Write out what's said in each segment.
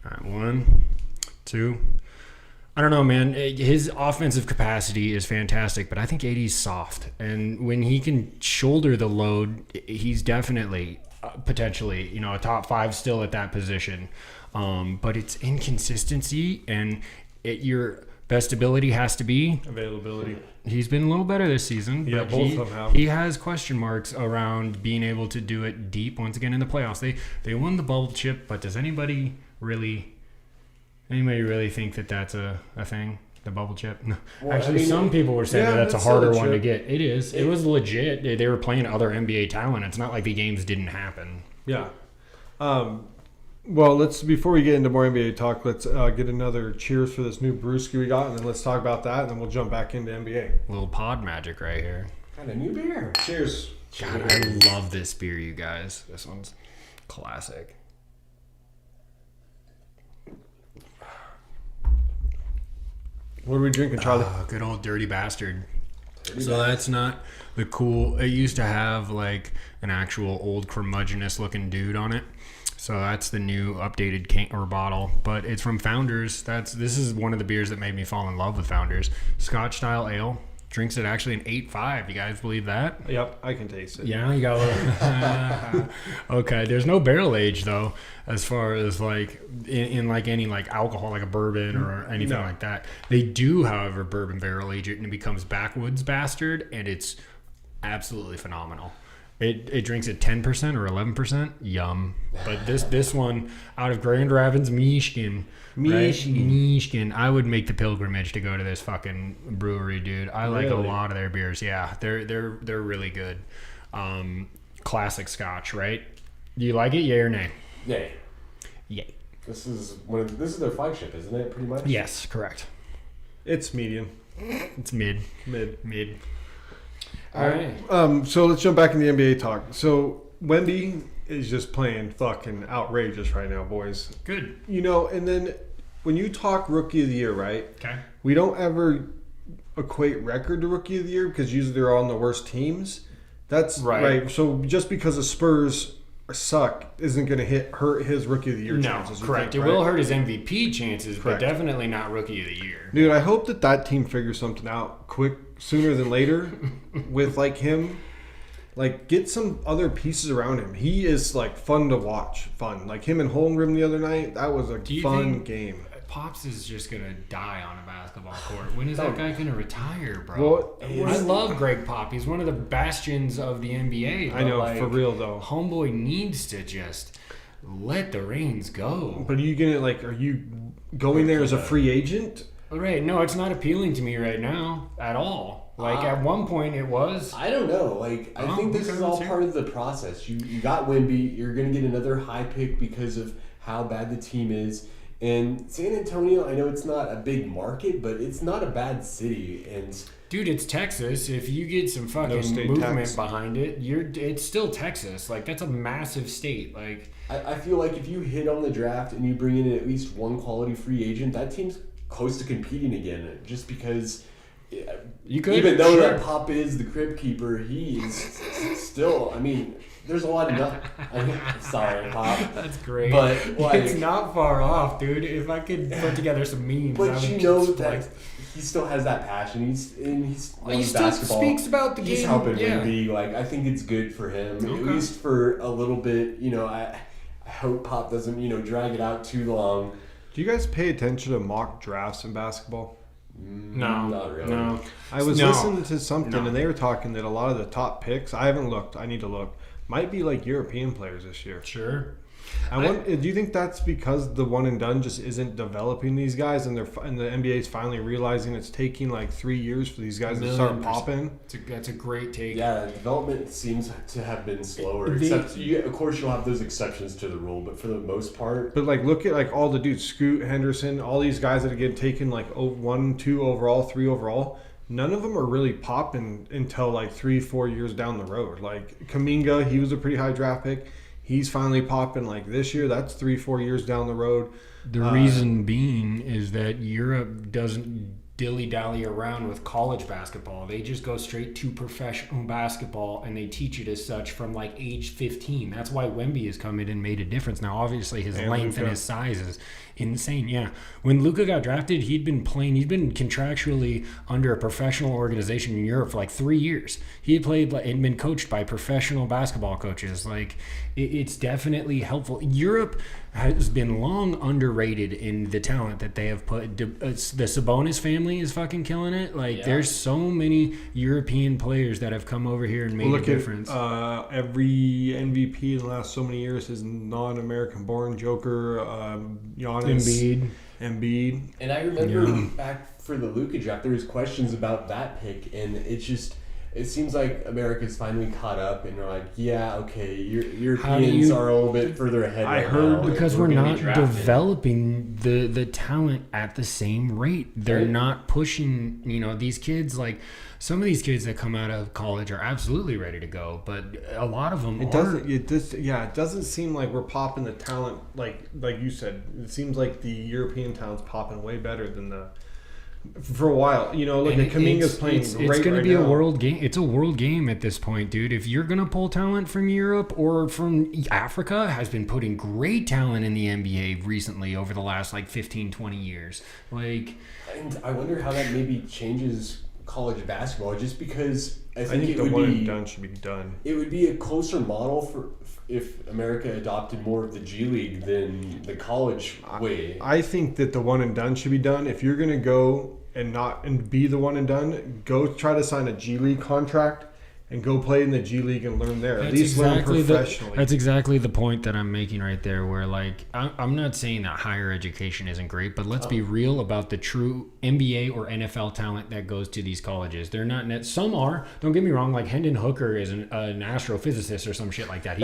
All right, 1, 2. I don't know, man. His offensive capacity is fantastic, but I think AD's soft. And when he can shoulder the load, he's definitely potentially, a top 5 still at that position. But it's inconsistency, and your best ability has to be availability. He's been a little better this season. Yeah, but both of them have. He has question marks around being able to do it deep once again in the playoffs. They won the bubble chip, but does anybody really think that that's a thing? The bubble chip? No. Well, Actually, some people were saying that's a harder one to get. It is. It was legit. They were playing other NBA talent. It's not like the games didn't happen. Yeah. Well, before we get into more NBA talk, let's get another cheers for this new brewski we got, and then let's talk about that, and then we'll jump back into NBA. Little pod magic right here. Kind of new beer. Cheers. God, I love this beer, you guys. This one's classic. What are we drinking, Charlie? Good old Dirty Bastard. That's not the cool. It used to have like an actual old curmudgeonous looking dude on it. So that's the new updated can or bottle, but it's from Founders. This is one of the beers that made me fall in love with Founders. Scotch style ale. Drinks it actually an 8.5. You guys believe that? Yep, I can taste it. Yeah, you got a little. Okay, there's no barrel age though, as far as like in like any like alcohol, like a bourbon or anything like that. They do, however, bourbon barrel age it, and it becomes Backwoods Bastard, and it's absolutely phenomenal. It drinks at 10% or 11%. Yum. But this one out of Grand Rapids, Michigan. Michigan. I would make the pilgrimage to go to this fucking brewery, dude. I like a lot of their beers. Yeah, they're really good. Classic Scotch, right? Do you like it? Yay or nay? Yay. Yay. This is their flagship, isn't it? Pretty much. Yes, correct. It's medium. It's mid. All right. So let's jump back in the NBA talk. So Wemby is just playing fucking outrageous right now, boys. Good. And then when you talk Rookie of the Year, right? Okay. We don't ever equate record to Rookie of the Year because usually they're on the worst teams. That's right. So just because the Spurs suck isn't going to hurt his Rookie of the Year chances. No, correct. It will hurt his MVP chances, but definitely not Rookie of the Year. Dude, I hope that team figures something out quick, sooner than later with like him. Like, get some other pieces around him. He is like fun to watch. Fun. Like him and Holmgren the other night. That was a fun game. Pops is just going to die on a basketball court. When is that guy going to retire, bro? I love Greg Pop. He's one of the bastions of the NBA. I know, for real, though. Homeboy needs to just let the reins go. But are you going there as a free agent? Right. No, it's not appealing to me right now at all. Like, at one point it was. I don't know. Like, I think this is all part of the process. You got Wemby. You're going to get another high pick because of how bad the team is. And San Antonio, I know it's not a big market, but it's not a bad city. And dude, it's Texas. If you get some fucking movement behind it, it's still Texas. Like, that's a massive state. Like, I feel like if you hit on the draft and you bring in at least one quality free agent, that team's close to competing again. Just because, you could, even though that Pop is the crib keeper, he is still. I mean, there's a lot of nothing. Sorry, Pop. That's great. But like, it's not far off, dude. If I could put together some memes, but that he still has that passion. He still basketball. Speaks about the game. He's helping Wemby. Like, I think it's good for him, at least for a little bit. I hope Pop doesn't drag it out too long. Do you guys pay attention to mock drafts in basketball? No, not really. No. I was listening to something, and they were talking that a lot of the top picks, I haven't looked, I need to look, might be like European players this year. Sure. Do you think that's because the one and done just isn't developing these guys, and the NBA is finally realizing it's taking like 3 years for these guys to start popping? That's a great take. Yeah, development seems to have been slower. Except, of course, you'll have those exceptions to the rule, but for the most part. But like, look at like all the dudes, Scoot, Henderson, all these guys that get taken like 1, 2 overall, 3 overall. None of them are really popping until like 3-4 years down the road. Like Kuminga, he was a pretty high draft pick. He's finally popping like this year. That's 3-4 years down the road. The reason being is that Europe doesn't dilly-dally around with college basketball. They just go straight to professional basketball, and they teach it as such from like age 15. That's why Wemby has come in and made a difference. Now, obviously, his length and his size insane. Yeah, when Luka got drafted, he'd been contractually under a professional organization in Europe for like 3 years. He had played and been coached by professional basketball coaches. Like, it's definitely helpful. Europe has been long underrated in the talent that they have put. The Sabonis family is fucking killing it. Like, there's so many European players that have come over here and made a difference. Every MVP in the last so many years is non-American born. Joker, Giannis, Embiid. And I remember back for the Luka draft, there was questions about that pick, and it seems like America's finally caught up, and they're like, yeah, okay, Europeans are a little bit further ahead. I heard because we're not developing the talent at the same rate. They're not pushing, these kids, like some of these kids that come out of college are absolutely ready to go, but a lot of them it doesn't seem like we're popping the talent like you said. It seems like the European talent's popping way better than for a while, look at Kuminga's playing. It's going to be a world game. It's a world game at this point, dude. If you're going to pull talent from Europe or from Africa, has been putting great talent in the NBA recently over the last 15, 20 years. And I wonder how that maybe changes college basketball, just because I think the one and done should be done. It would be a closer model for if America adopted more of the G League than the college way. I think that the one and done should be done. If you're going to go and be the one and done, go try to sign a G League contract and go play in the G League and learn there. At least learn professionally. That's exactly the point that I'm making right there, where I'm not saying that higher education isn't great, but let's be real about the true NBA or NFL talent that goes to these colleges. They're not some are. Don't get me wrong. Like Hendon Hooker is an astrophysicist or some shit like that.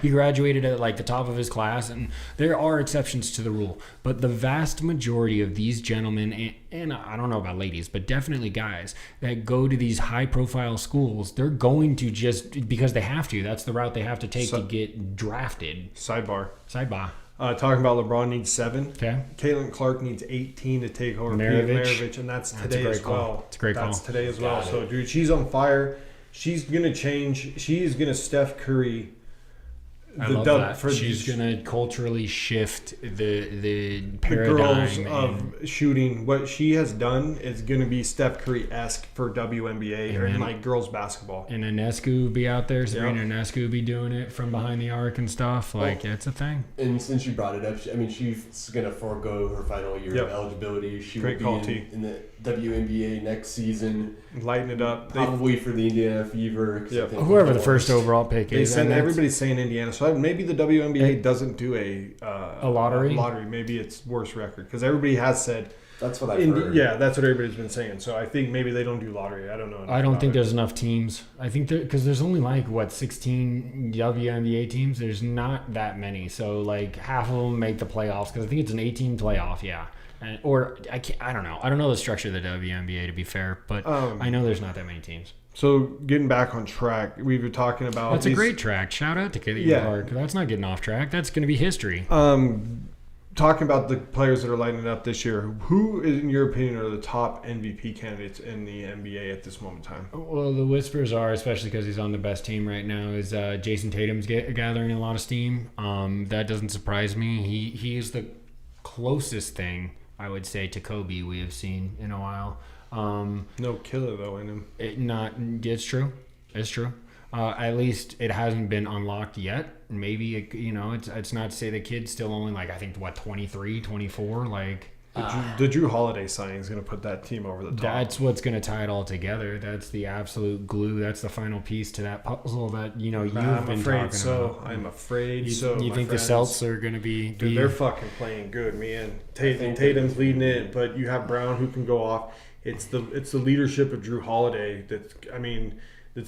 He graduated at the top of his class, and there are exceptions to the rule. But the vast majority of these gentlemen, and I don't know about ladies, but definitely guys that go to these high-profile schools, they're going to just because they have to. That's the route they have to take to get drafted. Sidebar. Talking about LeBron needs 7. Okay. Caitlin Clark needs 18 to take over Maravich, and that's today as well. It's a great call. That's today as well. So, dude, she's on fire. She's going to change. She's going to Steph Curry. I love that. She's going to culturally shift the paradigm of shooting. What she has done is going to be Steph Curry-esque for WNBA and girls basketball. And Ionescu will be out there. Serena Ionescu will be doing it from behind the arc and stuff. It's a thing. And since you brought it up, she's going to forego her final year of eligibility. She will be in the WNBA next season. Lighten it up. Probably for the Indiana Fever. Whoever the first overall pick is. Everybody's saying Indiana. So maybe the WNBA doesn't do a lottery. Maybe it's worst record because everybody has said. That's what I've heard. Yeah, that's what everybody's been saying. So I think maybe they don't do lottery. I don't know. I don't think there's enough teams. I think because there's only 16 WNBA teams. There's not that many. So half of them make the playoffs because I think it's an 18 playoff. Yeah. I don't know. I don't know the structure of the WNBA, to be fair, but I know there's not that many teams. So getting back on track, we were talking about... That's a great track. Shout out to Katie Clark. That's not getting off track. That's going to be history. Talking about the players that are lighting up this year, who, in your opinion, are the top MVP candidates in the NBA at this moment in time? Well, the whispers are, especially because he's on the best team right now, is Jason Tatum's gathering a lot of steam. That doesn't surprise me. He is the closest thing, I would say, to Kobe we have seen in a while. No killer though in him. It's true. It's true. At least it hasn't been unlocked yet. Maybe it's not to say the kid's still only I think 23, 24. The Drew Holiday signing is going to put that team over the top. That's what's going to tie it all together. That's the absolute glue. That's the final piece to that puzzle that you've been talking about. I'm afraid so. You think the Celtics are going to be? Dude, they're fucking playing good, man. Tatum's leading it, but you have Brown who can go off. It's the leadership of Drew Holiday that's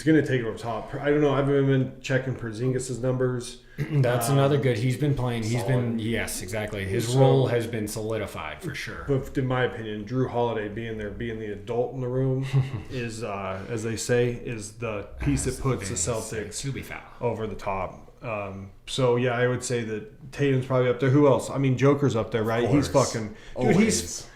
going to take it over top. I don't know. I've been checking Porzingis' numbers. That's another good. He's been playing. Yes, exactly. His role has been solidified for sure. But in my opinion, Drew Holiday being the adult in the room is, as they say, is the piece that puts the Celtics over the top. I would say that Tatum's probably up there. Who else? Joker's up there, right? He's fucking dude. Always.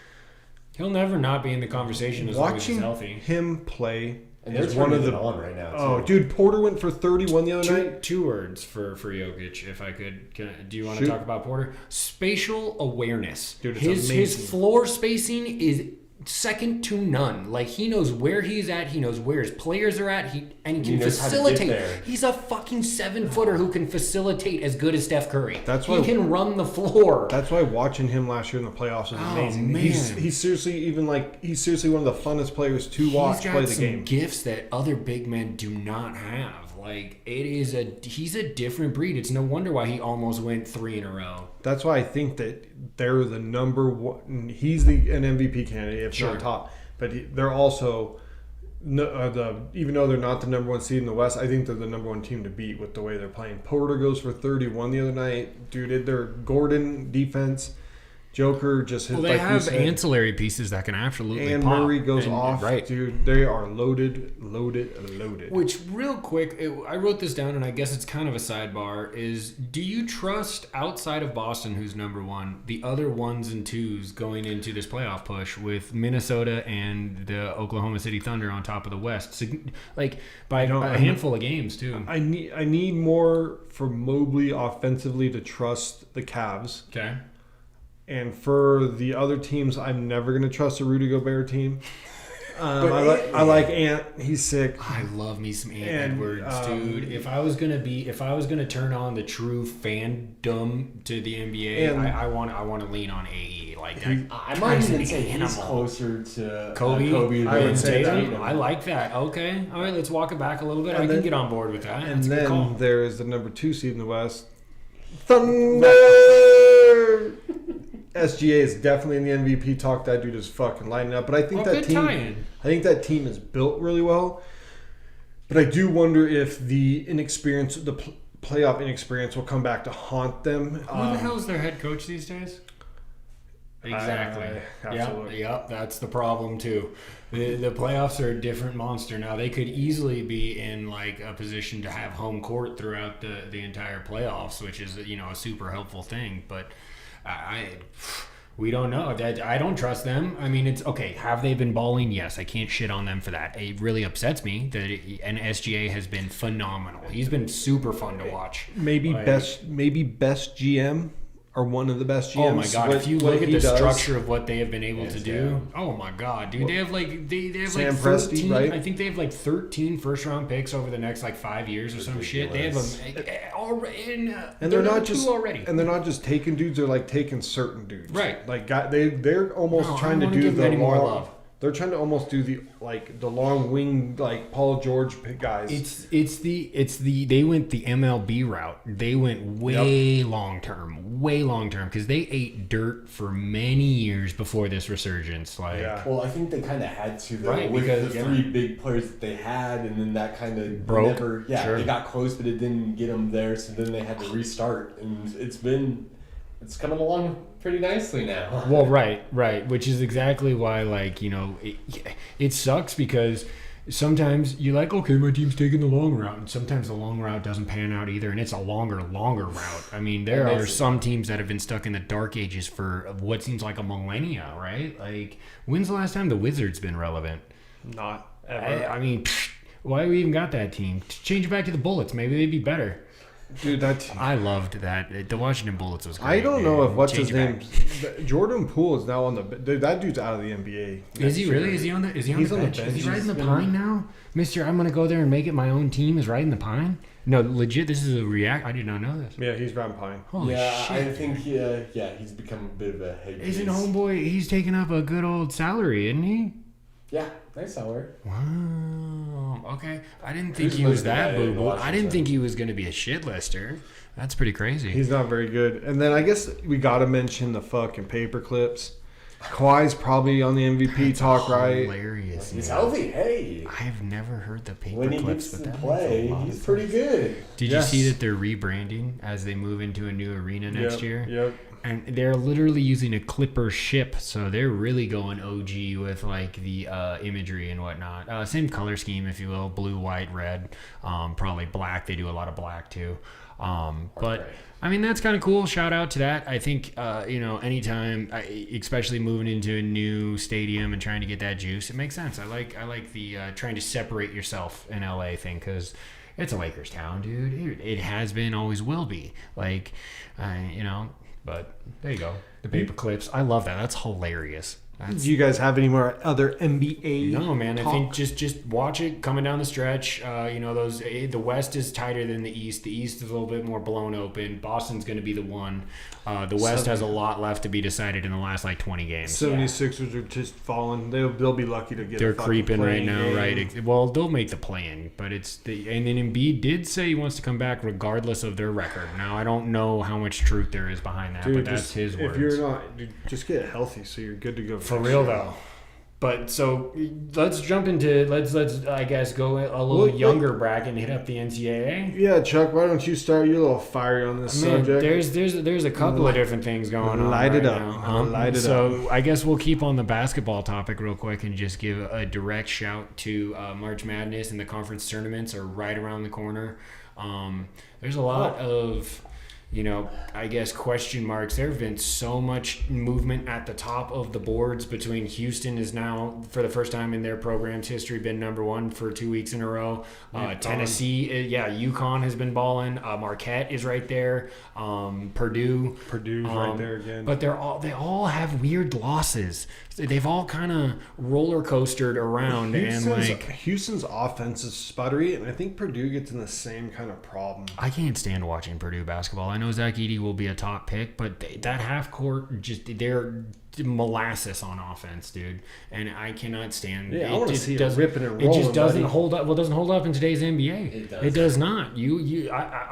He'll never not be in the conversation as long as he's healthy. Watching him play And they're one of the on right now. Oh, dude, Porter went for 31 the other night. Two words for Jokic, if I could. Do you want to talk about Porter? Spatial awareness. Dude, it's amazing. His floor spacing is second to none. Like, he knows where he's at. He knows where his players are at. And he can facilitate. He's a fucking 7-footer who can facilitate as good as Steph Curry. He can run the floor. That's why watching him last year in the playoffs was amazing. Man. He's seriously one of the funnest players to watch play the game. Gifts that other big men do not have. Like, he's a different breed. It's no wonder why he almost went 3 in a row. That's why I think that they're the number one. He's an MVP candidate, if not top. But they're also even though they're not the number one seed in the West, I think they're the number one team to beat with the way they're playing. Porter goes for 31 the other night. Dude, their Gordon defense. Joker just hit. Well, they have ancillary pieces that can absolutely and pop. Murray goes off. Right. Dude, they are loaded. Which, real quick, I wrote this down, and I guess it's kind of a sidebar, is do you trust, outside of Boston, who's number one, the other 1s and 2s going into this playoff push with Minnesota and the Oklahoma City Thunder on top of the West? Like, by a handful of games, too. I need more for Mobley offensively to trust the Cavs. Okay. And for the other teams, I'm never going to trust a Rudy Gobert team. I like Ant. He's sick. I love me some Ant Edwards, dude. If I was gonna turn on the true fandom to the NBA, I want to lean on AE like that. I might even say he's closer to Kobe. I would say that. I like that. Okay, all right. Let's walk it back a little bit. I can get on board with that. And then there is the number 2 seed in the West, Thunder. SGA is definitely in the MVP talk. That dude is fucking lighting up. But I think that team is built really well. But I do wonder if the playoff inexperience will come back to haunt them. Who the hell is their head coach these days? Exactly. Absolutely. Yep. That's the problem too. The playoffs are a different monster now. They could easily be in like a position to have home court throughout the entire playoffs, which is a super helpful thing. But we don't know. I don't trust them. I mean, it's okay. Have they been balling? Yes, I can't shit on them for that. It really upsets me that SGA has been phenomenal. He's been super fun to watch. Maybe best GM. Or one of the best GMs. Oh my god! If you look at the structure of what they have been able to do, oh my god, dude, they have Sam 13. Presti, right? I think they have 13 first-round picks over the next 5 years or some shit. They have already, and they're not just already. And they're not just taking dudes; they're taking certain dudes. Right. They're almost trying to do the more love. They're trying to almost do the long wing Paul George guys. They went the MLB route. They went way long term because they ate dirt for many years before this resurgence. Well, I think they kind of had to though, right, with because the 3 big players that they had, and then that kind of broke. They got close, but it didn't get them there. So then they had to restart, and it's coming along pretty nicely now. Well, right, which is exactly why, it sucks because sometimes you're like, okay, my team's taking the long route, and sometimes the long route doesn't pan out either, and it's a longer route. I mean, there are some teams that have been stuck in the dark ages for what seems like a millennia, right? Like, when's the last time the Wizards been relevant? Not ever. I mean, why we even got that team? Change it back to the Bullets. Maybe they'd be better. Dude, I loved that. The Washington Bullets was great. I don't know if what's his name. Jordan Poole is now on the. That dude's out of the NBA. Is he really? Is he on the? Is he on the bench? Is he riding the pine now, Mister? I'm gonna go there and make it my own team. Is riding the pine? No, legit. This is a react. I did not know this. Yeah, he's riding pine. Holy shit! I think he's become a bit of a head. Isn't homeboy? He's taking up a good old salary, isn't he? Yeah, nice salary. Wow. Okay. I didn't think he was that boo-boo. I didn't think he was going to be a shit lister. That's pretty crazy. He's not very good. And then I guess we got to mention the fucking paper clips. Kawhi's probably on the MVP talk, right? Hilarious. He's healthy. Hey. I've never heard the paper when he clips, gets to play, he's pretty good. Did you see that they're rebranding as they move into a new arena next year? Yep. And they're literally using a Clipper ship, so they're really going OG with the imagery and whatnot. Same color scheme, if you will, blue, white, red, probably black. They do a lot of black too. But I mean, that's kind of cool. Shout out to that. I think, anytime, especially moving into a new stadium and trying to get that juice, it makes sense. I like the trying to separate yourself in LA thing, because it's a Lakers town, dude. It has been, always will be. Like, but there you go. The paper clips. I love that. That's hilarious. Do you guys have any more other NBA? No, man. talk? I think just watch it coming down the stretch. The West is tighter than the East. The East is a little bit more blown open. Boston's going to be the one. The West has a lot left to be decided in the last 20 games. 76ers are just falling. They'll be lucky to get. They're creeping right now, game. right? Well, they'll make the play-in, but and then Embiid did say he wants to come back regardless of their record. Now I don't know how much truth there is behind that, but that's his words. If you're not, just get healthy so you're good to go. For real though. But so let's jump into let's I guess go a little younger bracket and hit up the NCAA. Yeah, Chuck, why don't you start? You're a little fiery on this subject. There's a couple of different things going on. Light it up. Light it up. So I guess we'll keep on the basketball topic real quick and just give a direct shout to March Madness, and the conference tournaments are right around the corner. There's a lot of I guess question marks. There have been so much movement at the top of the boards between Houston is now, for the first time in their program's history, been number one for 2 weeks in a row. Tennessee, UConn has been balling. Marquette is right there. Purdue's right there again. But they all have weird losses. They've all kind of roller coastered around, Houston's offense is sputtery, and I think Purdue gets in the same kind of problem. I can't stand watching Purdue basketball. I know Zach Edey will be a top pick, but that half court, they're molasses on offense, dude, and I cannot stand. Yeah, I want to see it ripping and rolling. It just doesn't hold up. Well, it doesn't hold up in today's NBA. It does not.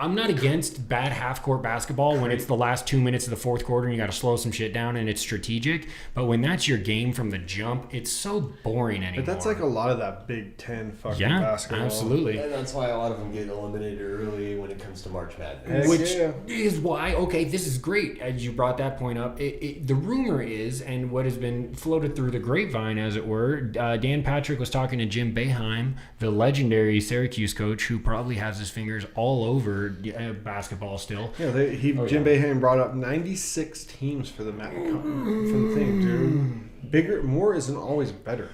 I'm not against bad half court basketball when it's the last 2 minutes of the fourth quarter and you got to slow some shit down and it's strategic. But when that's your game from the jump, it's so boring anymore. But that's like a lot of that Big Ten fucking basketball. Absolutely. And that's why a lot of them get eliminated early when it comes to March Madness. Which is why, this is great, as you brought that point up. The rumor is, and what has been floated through the grapevine, as it were, Dan Patrick was talking to Jim Boeheim, the legendary Syracuse coach, who probably has his fingers all over basketball still. Yeah, Jim Boeheim brought up 96 teams for the thing, dude. More isn't always better.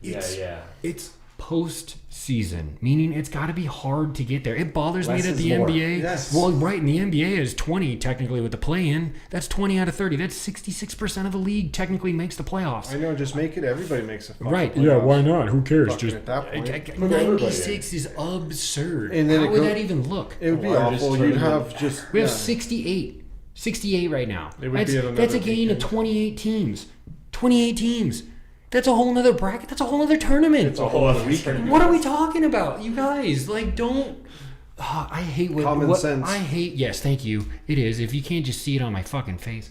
It's post-season, meaning it's got to be hard to get there. It bothers me that the NBA... Yes. Well, right, and the NBA is 20 technically with the play-in. That's 20 out of 30. That's 66% of the league technically makes the playoffs. I know, just make it. Everybody makes a fucking right. playoffs. Yeah, why not? Who cares? Just at that point. 96 is absurd. And then how would that even look? It would be awful. You'd have just... We have 68. 68 right now. That's a gain of 28 teams. 28 teams. That's a whole nother bracket. That's a whole other tournament. It's a whole other weekend. What are we talking about? You guys, don't... I hate what... Common sense. I hate... Yes, thank you. It is. If you can't just see it on my fucking face.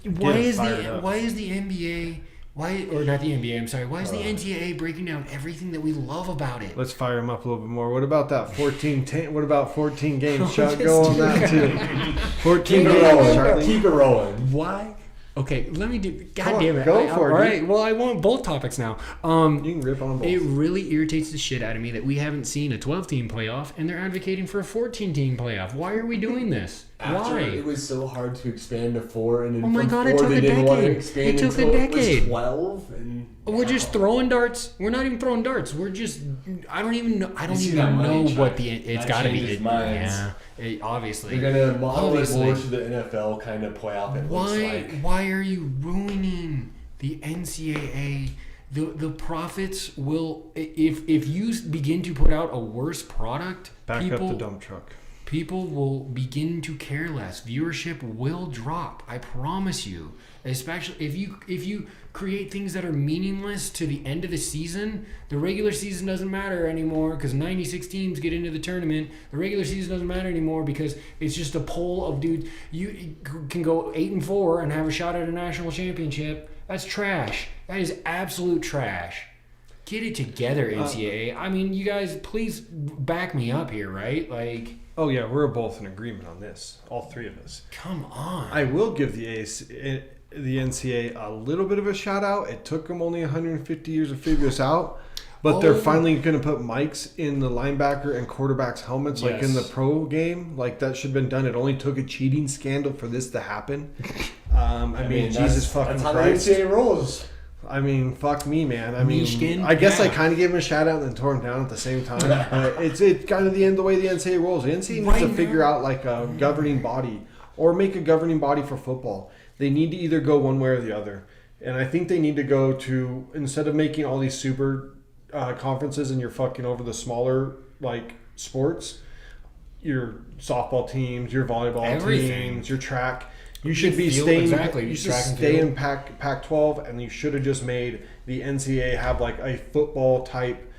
Why is the NBA... Or not the NBA, I'm sorry. Why is the NCAA breaking down everything that we love about it? Let's fire them up a little bit more. What about that 14? What about 14 games, Chuck? Go on that, too. 14 games, Keep it rolling. Why? Okay, let me do... God damn it. Go for it. All right, well, I want both topics now. You can rip on them both. It really irritates the shit out of me that we haven't seen a 12-team playoff, and they're advocating for a 14-team playoff. Why are we doing this? Why? It was so hard to expand to 4, and then oh my God, it took a decade. It took a decade. 12, and we're just throwing darts. We're not even throwing darts. We're just... I don't even know what the... It's got to be... Obviously. They're going to model it more to the NFL kind of playoff, it looks like. Why are you ruining the NCAA? The profits will... If you begin to put out a worse product... Back up the dump truck. People will begin to care less. Viewership will drop. I promise you. Especially if you create things that are meaningless to the end of the season. The regular season doesn't matter anymore because 96 teams get into the tournament. The regular season doesn't matter anymore because it's just a poll of dudes. You can go 8-4 and have a shot at a national championship. That's trash. That is absolute trash. Get it together, NCAA. I mean, you guys, please back me up here, right? Oh, yeah, we're both in agreement on this. All three of us. Come on. I will give the NCAA a little bit of a shout out. It took them only 150 years to figure this out. But they're finally going to put mics in the linebacker and quarterbacks' helmets, like in the pro game. Like, that should have been done. It only took a cheating scandal for this to happen. I mean, Jesus fucking Christ. That's how the NCAA rolls. I mean, fuck me, man. I mean, I guess I kind of gave him a shout out and then tore him down at the same time. But it's kind of the way the NCAA rolls. The NCAA needs to figure out like a governing body or make a governing body for football. They need to either go one way or the other. And I think they need to go to, instead of making all these super conferences and you're fucking over the smaller like sports, your softball teams, your volleyball teams, your track. You should be staying. You should stay in Pac-12, and you should have just made the NCAA have like a football type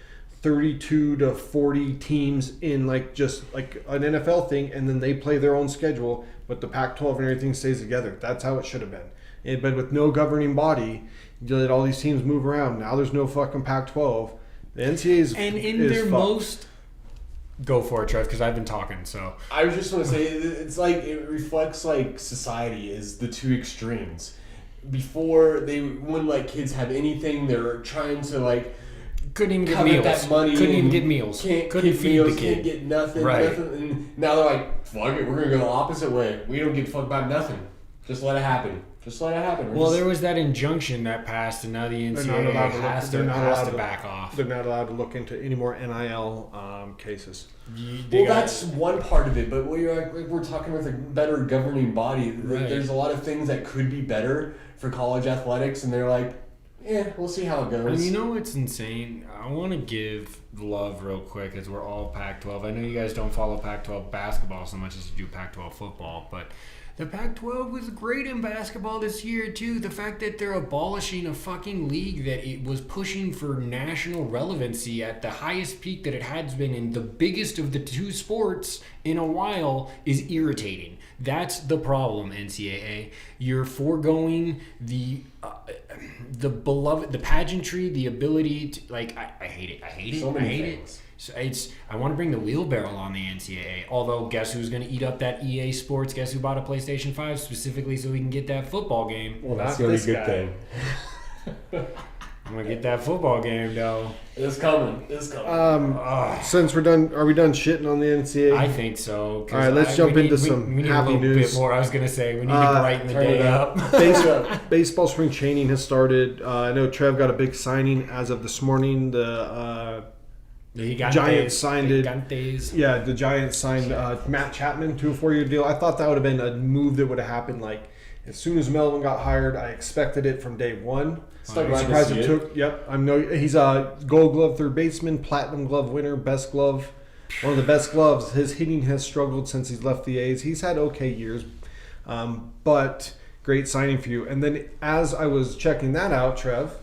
32 to 40 teams in like just like an NFL thing, and then they play their own schedule, but the Pac-12 and everything stays together. That's how it should have been. But with no governing body, you let all these teams move around. Now there's no fucking Pac-12. The NCAA is their most. Go for it, Trev, because I've been talking. So I was just going to say, it's like it reflects like society is the two extremes. Before they wouldn't let kids have anything. They were trying to like couldn't even get meals. That money couldn't even get meals. Couldn't feed meals, the kid. Can't get nothing. Right. Nothing. And now they're like, fuck it, we're going to go the opposite way. We don't give a fuck about nothing. Just let it happen. Well, there was that injunction that passed, and now the NCAA has to back off. They're not allowed to look into any more NIL cases. That's one part of it, but we're talking with a better governing body. Right. There's a lot of things that could be better for college athletics, and they're like, we'll see how it goes. And you know what's insane? I want to give love real quick as we're all Pac-12. I know you guys don't follow Pac-12 basketball so much as you do Pac-12 football, but the Pac-12 was great in basketball this year, too. The fact that they're abolishing a fucking league that it was pushing for national relevancy at the highest peak that it has been in the biggest of the two sports in a while is irritating. That's the problem, NCAA. You're foregoing the beloved, the pageantry, the ability to, like, I hate it. I hate it. So many things. So I want to bring the wheelbarrow on the NCAA. Although, guess who's going to eat up that EA Sports? Guess who bought a PlayStation 5 specifically so we can get that football game? Well, that's going to be a good thing. I'm going to get that football game, though. It's coming. Since we're done, are we done shitting on the NCAA? I think so. All right, let's jump into some we need happy a little news. bit more. I was going to say, we need to brighten the day up. Baseball spring training has started. I know Trev got a big signing as of this morning. The Giants signed it. Yeah, the Giants signed Matt Chapman to a 4-year deal. I thought that would have been a move that would have happened like as soon as Melvin got hired. I expected it from day one. I'm surprised it took. Yep, he's a Gold Glove third baseman, Platinum Glove winner, best glove, one of the best gloves. His hitting has struggled since he's left the A's. He's had okay years, but great signing for you. And then as I was checking that out, Trev,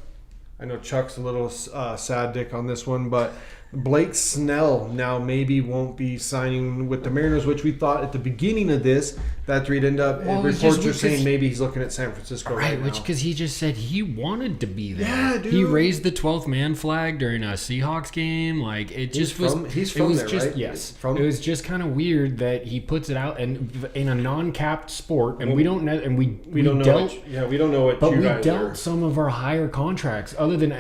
I know Chuck's a little sad dick on this one, but Blake Snell now maybe won't be signing with the Mariners, which we thought at the beginning of this that he'd end up. Reports are saying maybe he's looking at San Francisco right now. Which because he just said he wanted to be there. Yeah, dude. He raised the 12th man flag during a Seahawks game. Like it just was. He's from there, right? Yes. It was just kind of weird that he puts it out and in a non-capped sport, and we don't know. And we don't know. We don't know what. But you we guys dealt are. some of our higher contracts, other than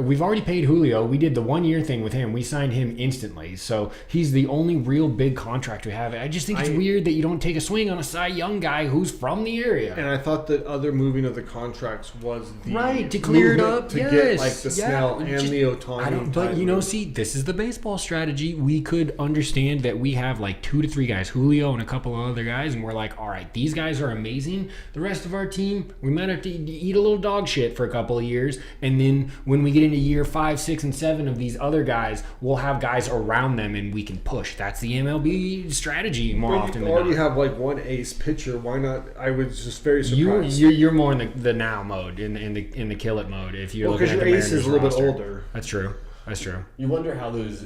we've already paid Julio. We did the 1-year thing with him. We signed him instantly, so he's the only real big contract we have. I just think it's weird that you don't take a swing on a Cy Young guy who's from the area. And I thought that other moving of the contracts was the to clear it up to get like the Snell and the Ohtani. But see, this is the baseball strategy. We could understand that we have like 2 to 3 guys, Julio and a couple of other guys, and we're like, all right, these guys are amazing. The rest of our team, we might have to eat a little dog shit for a couple of years, and then when we get into year 5, 6, and 7 of these other guys, we'll have guys around them and we can push. That's the MLB strategy more often than not. You already have like one ace pitcher. Why not? I was just very surprised. You're more in the now mode, in the kill it mode. If you're looking at the Mariners, ace is a little bit older. That's true. You wonder how those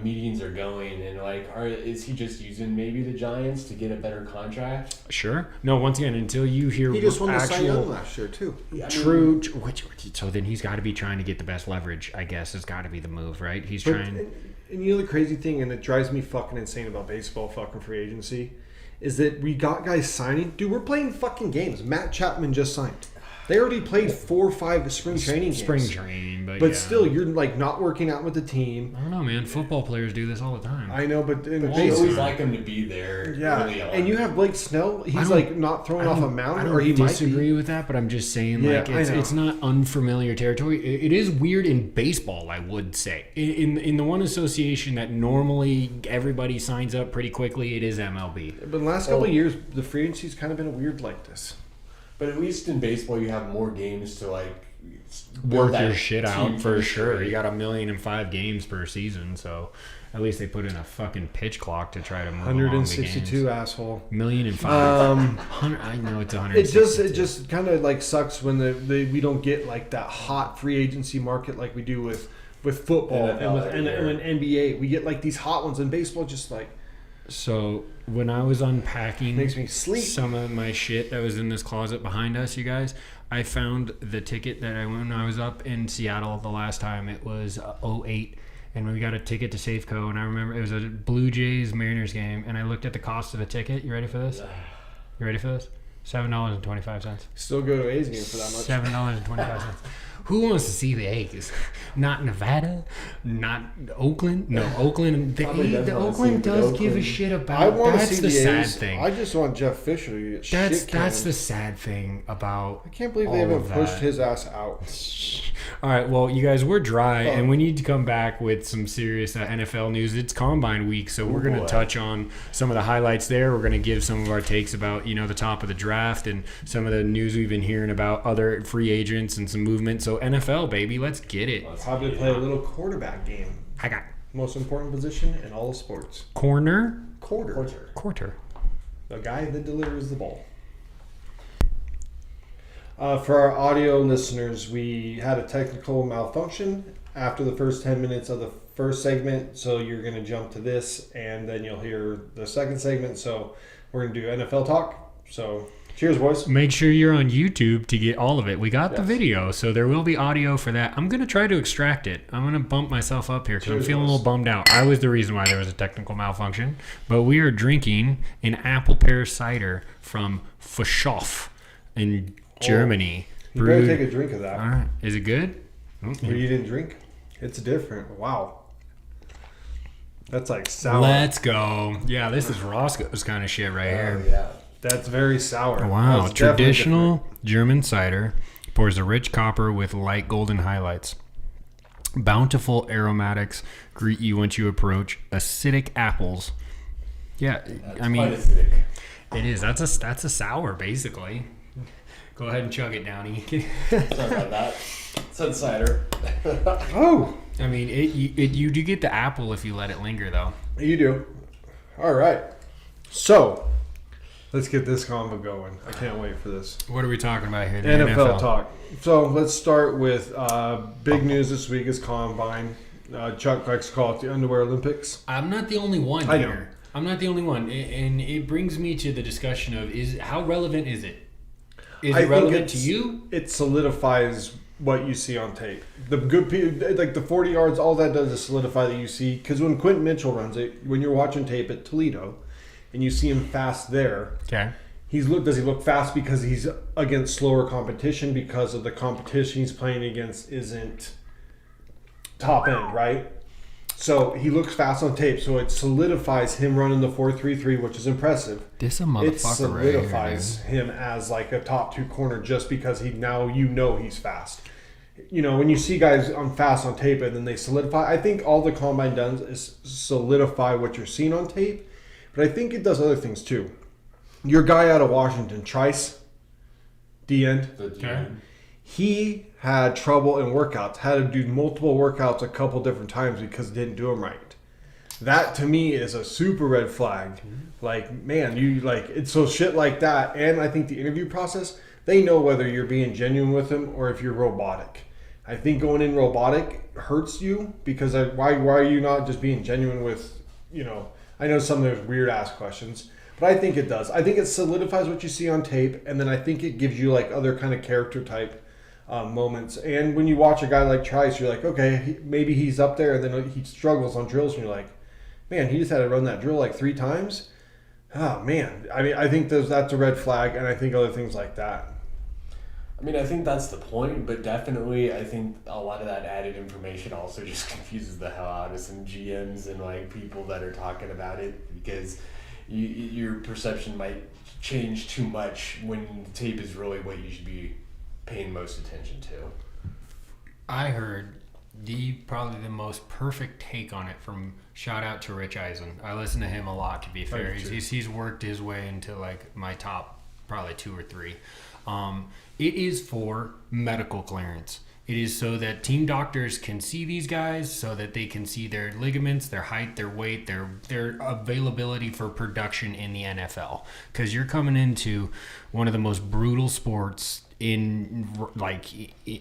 meetings are going, and like, is he just using maybe the Giants to get a better contract? Sure. No. Once again, until you hear he just won the Cy Young last year too. True. So then he's got to be trying to get the best leverage. I guess has got to be the move, right? He's trying. And you know the crazy thing, and it drives me fucking insane about baseball, fucking free agency, is that we got guys signing. Dude, we're playing fucking games. Matt Chapman just signed. They already played 4 or 5 spring training games. Spring training, but still, you're like not working out with the team. I don't know, man. Football players do this all the time. I know, but in you always like them to be there. Yeah, early on. And you have Blake Snell. He's like not throwing off a mound, I don't or he disagree might be. with that, but I'm just saying, like, it's not unfamiliar territory. It is weird in baseball, I would say. In the one association that normally everybody signs up pretty quickly, it is MLB. But in the last couple of years, the free agency's kind of been weird like this. But at least in baseball, you have more games to like work your shit out for sure. You got 1,000,005 games per season, so at least they put in a fucking pitch clock to try to move 162 asshole. 1,000,005. I know it's 100. It just kind of like sucks when we don't get like that hot free agency market like we do with football and with NBA. We get like these hot ones in baseball, just like. So when I was unpacking makes me sleep. Some of my shit that was in this closet behind us, you guys, I found the ticket that when I was up in Seattle the last time. It was 2008, and we got a ticket to Safeco, and I remember it was a Blue Jays Mariners game, and I looked at the cost of the ticket. You ready for this? $7.25. Still go to A's game for that much. $7.25. Who wants to see the A's? Not Nevada, not Oakland. No, Oakland. The Oakland does give a shit about. I want to see the sad A's. thing. I just want Jeff Fisher to get shit. That's the sad thing about. I can't believe they haven't pushed his ass out. All right, well, you guys, we're dry, and we need to come back with some serious NFL news. It's Combine Week, so we're going to touch on some of the highlights there. We're going to give some of our takes about the top of the draft and some of the news we've been hearing about other free agents and some movement. So NFL, baby, let's get it. Let's probably play a little quarterback game. I got most important position in all of sports. Quarter. The guy that delivers the ball. For our audio listeners, we had a technical malfunction after the first 10 minutes of the first segment, so you're going to jump to this, and then you'll hear the second segment. So we're going to do NFL talk. So cheers, boys. Make sure you're on YouTube to get all of it. We got the video, so there will be audio for that. I'm going to try to extract it. I'm going to bump myself up here because I'm feeling a little bummed out. I was the reason why there was a technical malfunction. But we are drinking an apple pear cider from Fischoff in Germany. You better take a drink of that. All right. Is it good? Okay. You didn't drink? It's different. Wow. That's like sour. Let's go. Yeah, this is Roscoe's kind of shit right here. Yeah. That's very sour. Wow. Traditional German cider pours a rich copper with light golden highlights. Bountiful aromatics greet you once you approach. Acidic apples. Yeah, That's quite acidic. It is. That's a sour, basically. Go ahead and chug it, Downey. Sorry about that. Sun cider. Oh. I mean, you do get the apple if you let it linger, though. You do. All right. So, let's get this combo going. I can't wait for this. What are we talking about here? The NFL talk. So, let's start with big news this week is Combine. Chuck likes to call it the Underwear Olympics. I'm not the only one I here. know. I'm not the only one. And it brings me to the discussion of how relevant is it? Is it relevant to you? It solidifies what you see on tape. The good people, like the 40 yards, all that does is solidify that you see. Because when Quentin Mitchell runs it, when you're watching tape at Toledo, and you see him fast there, Okay. does he look fast because he's against slower competition because of the competition he's playing against isn't top end, right? So he looks fast on tape, so it solidifies him running the 4.33, which is impressive. This a motherfucker. It solidifies him as like a top 2 corner just because he's fast. When you see guys on fast on tape and then they solidify, I think all the Combine does is solidify what you're seeing on tape, but I think it does other things too. Your guy out of Washington, Trice, D-end, Okay. he had trouble in workouts, had to do multiple workouts a couple different times because he didn't do them right. That to me is a super red flag. Like, man, it's so shit like that. And I think the interview process, they know whether you're being genuine with them or if you're robotic. I think going in robotic hurts you because why are you not just being genuine with, I know some of those weird ass questions, but I think it does. I think it solidifies what you see on tape, and then I think it gives you like other kind of character type moments. And when you watch a guy like Trice, you're like, okay, maybe he's up there, and then he struggles on drills, and you're like, man, he just had to run that drill like 3 times. Oh man, I mean, I think that's a red flag, and I think other things like that. I mean, I think that's the point, but definitely I think a lot of that added information also just confuses the hell out of some GMs and like people that are talking about it, because your perception might change too much when the tape is really what you should be paying most attention to. I heard probably the most perfect take on it from, shout out to Rich Eisen. I listen to him a lot, to be fair. He's worked his way into like my top probably 2 or 3. It is for medical clearance. It is so that team doctors can see these guys, so that they can see their ligaments, their height, their weight, their availability for production in the NFL. Because you're coming into one of the most brutal sports in like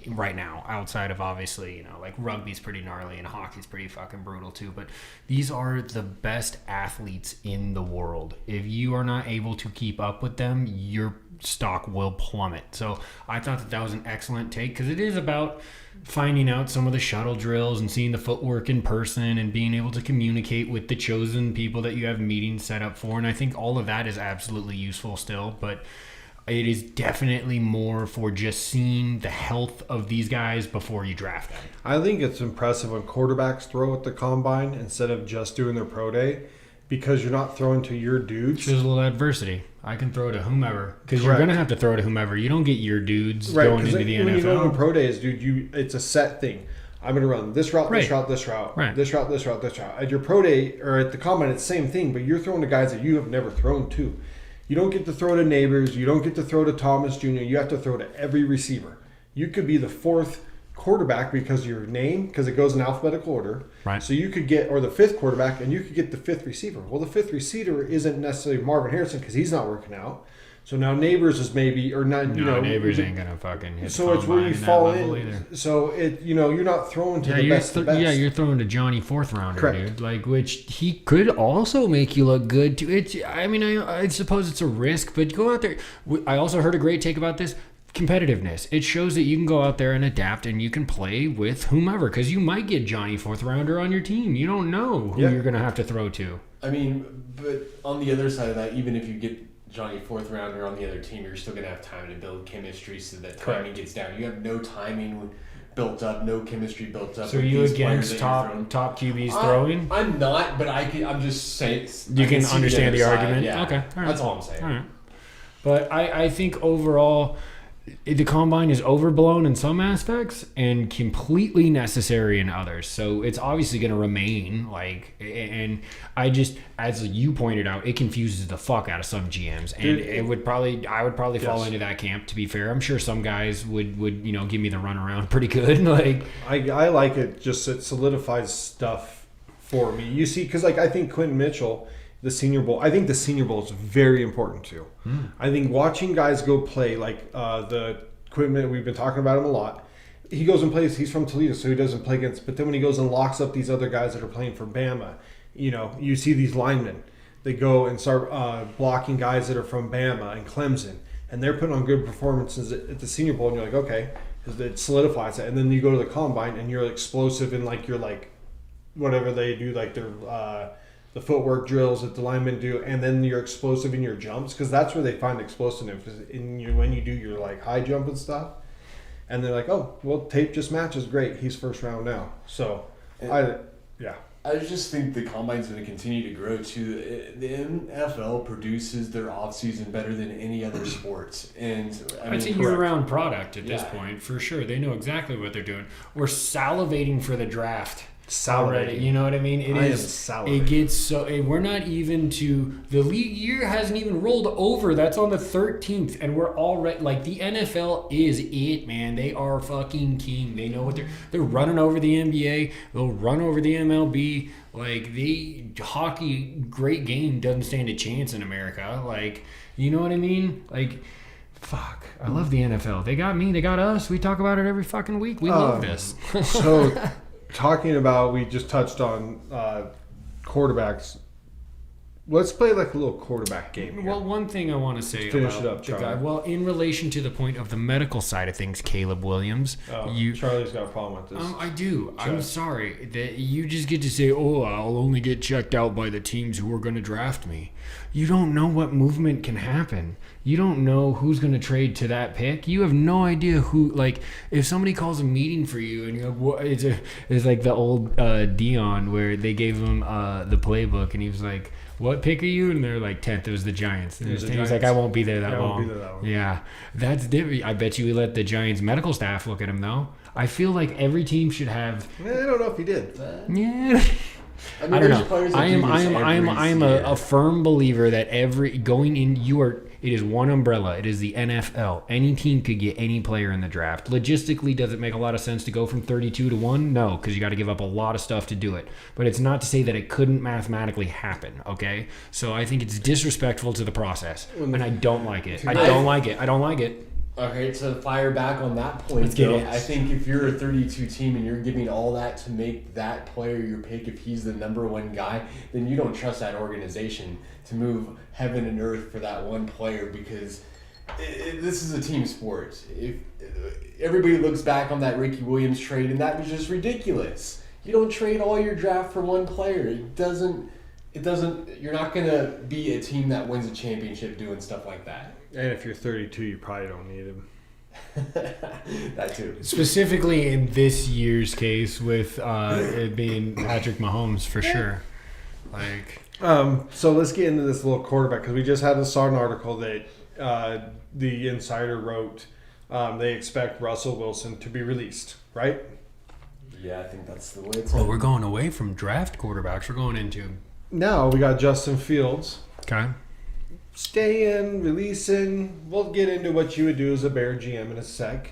right now, outside of obviously, you know, like rugby's pretty gnarly and hockey's pretty fucking brutal too, but these are the best athletes in the world. If you are not able to keep up with them, your stock will plummet. So I thought that was an excellent take, because it is about finding out some of the shuttle drills and seeing the footwork in person and being able to communicate with the chosen people that you have meetings set up for. And I think all of that is absolutely useful still, but it is definitely more for just seeing the health of these guys before you draft them. I think it's impressive when quarterbacks throw at the combine instead of just doing their pro day, because you're not throwing to your dudes. There's a little adversity. I can throw to whomever, because you're going to have to throw to whomever. You don't get your dudes going into the NFL. When you go to pro days, dude, it's a set thing. I'm going to run this route, right. this route, this route, right. this route, this route, this route. At your pro day or at the combine, it's the same thing, but you're throwing to guys that you have never thrown to. You don't get to throw to neighbors. You don't get to throw to Thomas Jr. You have to throw to every receiver. You could be the 4th quarterback because of your name, because it goes in alphabetical order. Right. So you could get, or the 5th quarterback, and you could get the 5th receiver. Well, the 5th receiver isn't necessarily Marvin Harrison because he's not working out. So now Neighbors is maybe, or not, you know. Neighbors ain't going to fucking hit. So it's where you fall in. Either. So you're not throwing to the best of the best. Yeah, you're throwing to Johnny 4th rounder, correct. Dude. Like, which he could also make you look good too. I suppose it's a risk, but go out there. I also heard a great take about this. Competitiveness. It shows that you can go out there and adapt, and you can play with whomever, because you might get Johnny 4th rounder on your team. You don't know who you're going to have to throw to. I mean, but on the other side of that, even if you get Johnny 4th rounder on the other team, you're still going to have time to build chemistry so that timing gets down. You have no timing built up, no chemistry built up. So you against top QBs throwing? I'm not, but I'm just saying. You can understand the argument? Yeah. Okay. All right. That's all I'm saying. All right. But I think overall, the combine is overblown in some aspects and completely necessary in others. So it's obviously going to remain and I just, as you pointed out, it confuses the fuck out of some GMs, and I would probably fall into that camp. To be fair, I'm sure some guys would give me the runaround pretty good. Like I like it. Just it solidifies stuff for me. You see, because I think Quentin Mitchell. The Senior Bowl. I think the Senior Bowl is very important too. I think watching guys go play, like the equipment, we've been talking about him a lot. He goes and plays. He's from Toledo, so he doesn't play against. But then when he goes and locks up these other guys that are playing for Bama, you see these linemen. They go and start blocking guys that are from Bama and Clemson, and they're putting on good performances at the Senior Bowl. And you're like, okay, because it solidifies it. And then you go to the combine, and you're explosive in you're whatever they do, their the footwork drills that the linemen do, and then you're explosive in your jumps, because that's where they find explosiveness when you do your high jump and stuff. And they're like, oh, well, tape just matches. Great, he's 1st round now. So, I just think the combine's going to continue to grow too. The NFL produces their offseason better than any other sports, and it's a year-round product at this point for sure. They know exactly what they're doing. We're salivating for the draft. Already, you know what I mean? It gets so. We're not even to the league year hasn't even rolled over. That's on the 13th, and we're already the NFL is it, man. They are fucking king. They know what they're running over the NBA. They'll run over the MLB. The hockey, great game doesn't stand a chance in America. You know what I mean? Fuck. I love the NFL. They got me. They got us. We talk about it every fucking week. We love this. Talking about, we just touched on quarterbacks. let's play like a little quarterback game here. Well, one thing I want to say Finish about it up, the guy. Charlie. Well, in relation to the point of the medical side of things, Caleb Williams, Charlie's got a problem with this. I do. I'm sorry that you just get to say, "Oh, I'll only get checked out by the teams who are going to draft me." You don't know what movement can happen. You don't know who's going to trade to that pick. You have no idea who. Like, if somebody calls a meeting for you, and you're like, "What?" It's like the old Dion where they gave him the playbook, and he was like, "What pick are you?" And they're like, 10th. It was the Giants. And he's like, "I won't be there that long." Yeah, that's different. I bet you let the Giants medical staff look at him though. I feel like every team should have. I don't know if he did. Yeah. I don't know. I am a firm believer that it is one umbrella. It is the NFL. Any team could get any player in the draft. Logistically, does it make a lot of sense to go from 32 to 1? No, because you got to give up a lot of stuff to do it. But it's not to say that it couldn't mathematically happen, okay? So I think it's disrespectful to the process, and I don't like it. I don't like it. Okay, to fire back on that point, though, I think if you're a 32 team and you're giving all that to make that player your pick, if he's the number one guy, then you don't trust that organization to move heaven and earth for that one player because this is a team sport. If everybody looks back on that Ricky Williams trade, and that was just ridiculous. You don't trade all your draft for one player. It doesn't. You're not gonna be a team that wins a championship doing stuff like that. And if you're 32, you probably don't need him. That too. Specifically in this year's case with it being Patrick Mahomes for sure. So let's get into this little quarterback because we saw an article that the Insider wrote. They expect Russell Wilson to be released, right? Yeah, I think that's the way it's. Well, we're going away from draft quarterbacks. We're going into. Now we got Justin Fields. Okay. Stay in, releasing. We'll get into what you would do as a Bear GM in a sec.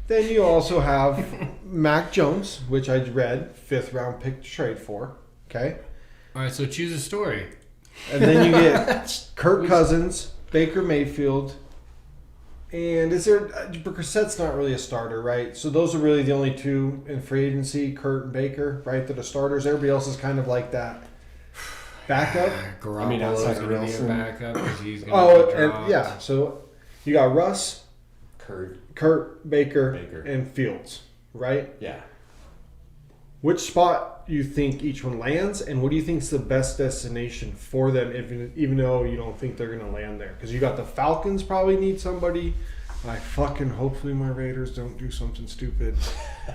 Then you also have Mac Jones, which I read, 5th round pick to trade for. Okay. All right, so choose a story. And then you get Kirk Cousins, Baker Mayfield, and Brissett's not really a starter, right? So those are really the only two in free agency, Kurt and Baker, right? That are starters. Everybody else is kind of like that. Backup. Outside of Wilson. Backup because he's going to be dropped. And yeah. So you got Russ, Kurt, Baker, and Fields, right? Yeah. Which spot do you think each one lands, and what do you think is the best destination for them, even though you don't think they're going to land there? Because you got the Falcons probably need somebody. Hopefully my Raiders don't do something stupid.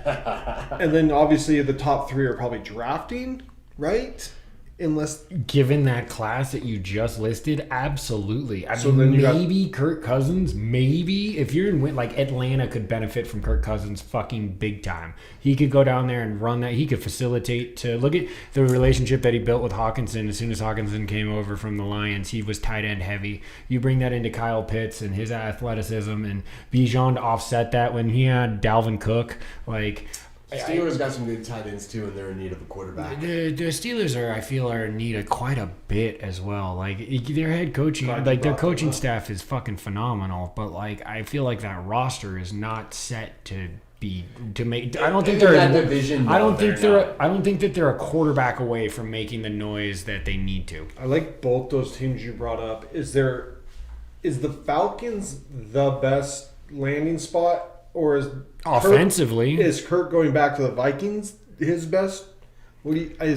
And then obviously the top 3 are probably drafting, right? Unless given that class that you just listed, absolutely. Maybe Kirk Cousins. Maybe if you're in Atlanta could benefit from Kirk Cousins fucking big time. He could go down there and run that. He could facilitate to look at the relationship that he built with Hawkinson. As soon as Hawkinson came over from the Lions, he was tight end heavy. You bring that into Kyle Pitts and his athleticism and Bijan to offset that when he had Dalvin Cook, Steelers got some good tight ends too, and they're in need of a quarterback. The Steelers are in need of quite a bit as well. Their head coaching, their coaching staff is fucking phenomenal. But I feel like that roster is not set to make. I don't think they're that division. I don't think that they're a quarterback away from making the noise that they need to. I like both those teams you brought up. Is the Falcons the best landing spot? Or is offensively Kirk going back to the Vikings his best? I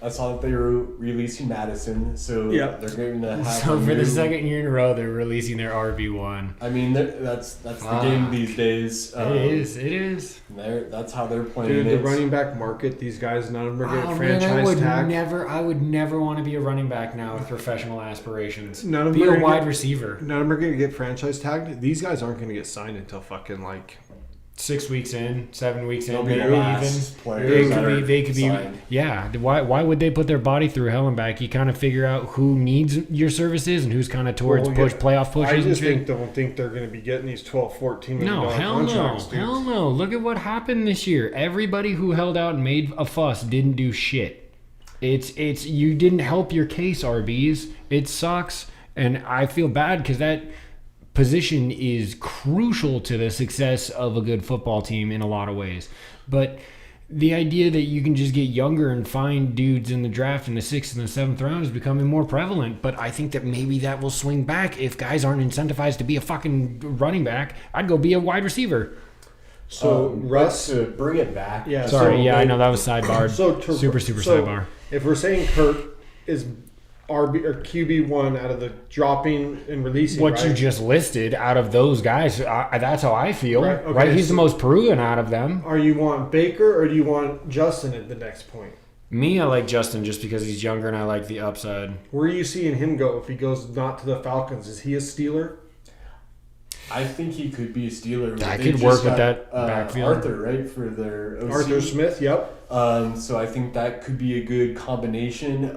saw that they were releasing Madison, so they're going to have. So for the second year in a row, they're releasing their RB1. I mean, that's the game these days. It is. That's how they're playing. Dude, the running back market, these guys, none of them are getting franchise tagged. I would never want to be a running back now with professional aspirations. None of them be a wide receiver. None of them are going to get franchise tagged. These guys aren't going to get signed until fucking 6 weeks in, 7 weeks in, maybe even. They could be. Yeah. Why would they put their body through hell and back? You kind of figure out who needs your services and who's kind of towards playoff pushes. I just don't think they're going to be getting these $12, $14 million contracts. Hell no. Look at what happened this year. Everybody who held out and made a fuss didn't do shit. It's you didn't help your case, RBs. It sucks, and I feel bad because that position is crucial to the success of a good football team in a lot of ways. But the idea that you can just get younger and find dudes in the draft in the 6th and the 7th round is becoming more prevalent. But I think that maybe that will swing back if guys aren't incentivized to be a fucking running back. I'd go be a wide receiver. So Russ, to bring it back. Yeah. Sorry. I know that was sidebarred. Super sidebar. If we're saying Kurt is RB or QB1 out of the dropping and releasing, what you just listed out of those guys, that's how I feel. Right, okay, right? He's the most proven out of them. Are you want Baker or do you want Justin at the next point? Me, I like Justin just because he's younger and I like the upside. Where are you seeing him go if he goes not to the Falcons? Is he a Steeler? I think he could be a Steeler. I could work with that backfield. Arthur, right, for their OC. Arthur Smith, yep. So I think that could be a good combination.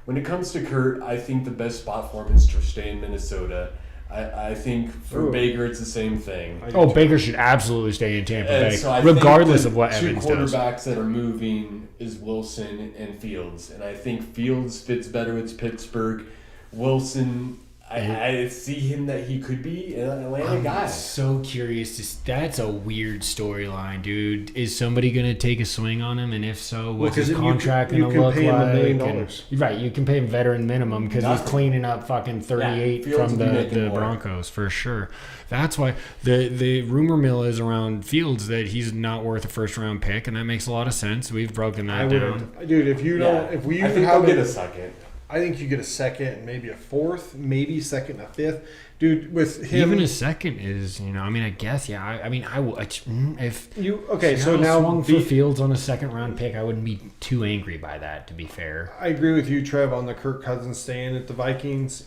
When it comes to Kurt, I think the best spot for him is to stay in Minnesota. I think for Baker, it's the same thing. Baker should absolutely stay in Tampa Bay, so regardless of what Evans does. does. Two quarterbacks that are moving is Wilson and Fields. And I think Fields fits better with Pittsburgh. Wilson, I see him that he could be an Atlanta guy. I'm so curious. That's a weird storyline, dude. Is somebody going to take a swing on him? And if so, what's his contract going to look like? You can pay him $1 million. Right, you can pay him veteran minimum because he's cleaning up fucking 38 from the Broncos for sure. That's why the rumor mill is around Fields that he's not worth a first-round pick, and that makes a lot of sense. We've broken that down. Dude, if you don't, if we I think they'll get a second. I think you get a second and maybe a fourth, maybe second and a fifth. Dude, with him... Even a second is, I guess, yeah. I would... If you... Okay, so now... swung for Fields on a second-round pick, I wouldn't be too angry by that, to be fair. I agree with you, Trev, on the Kirk Cousins staying at the Vikings.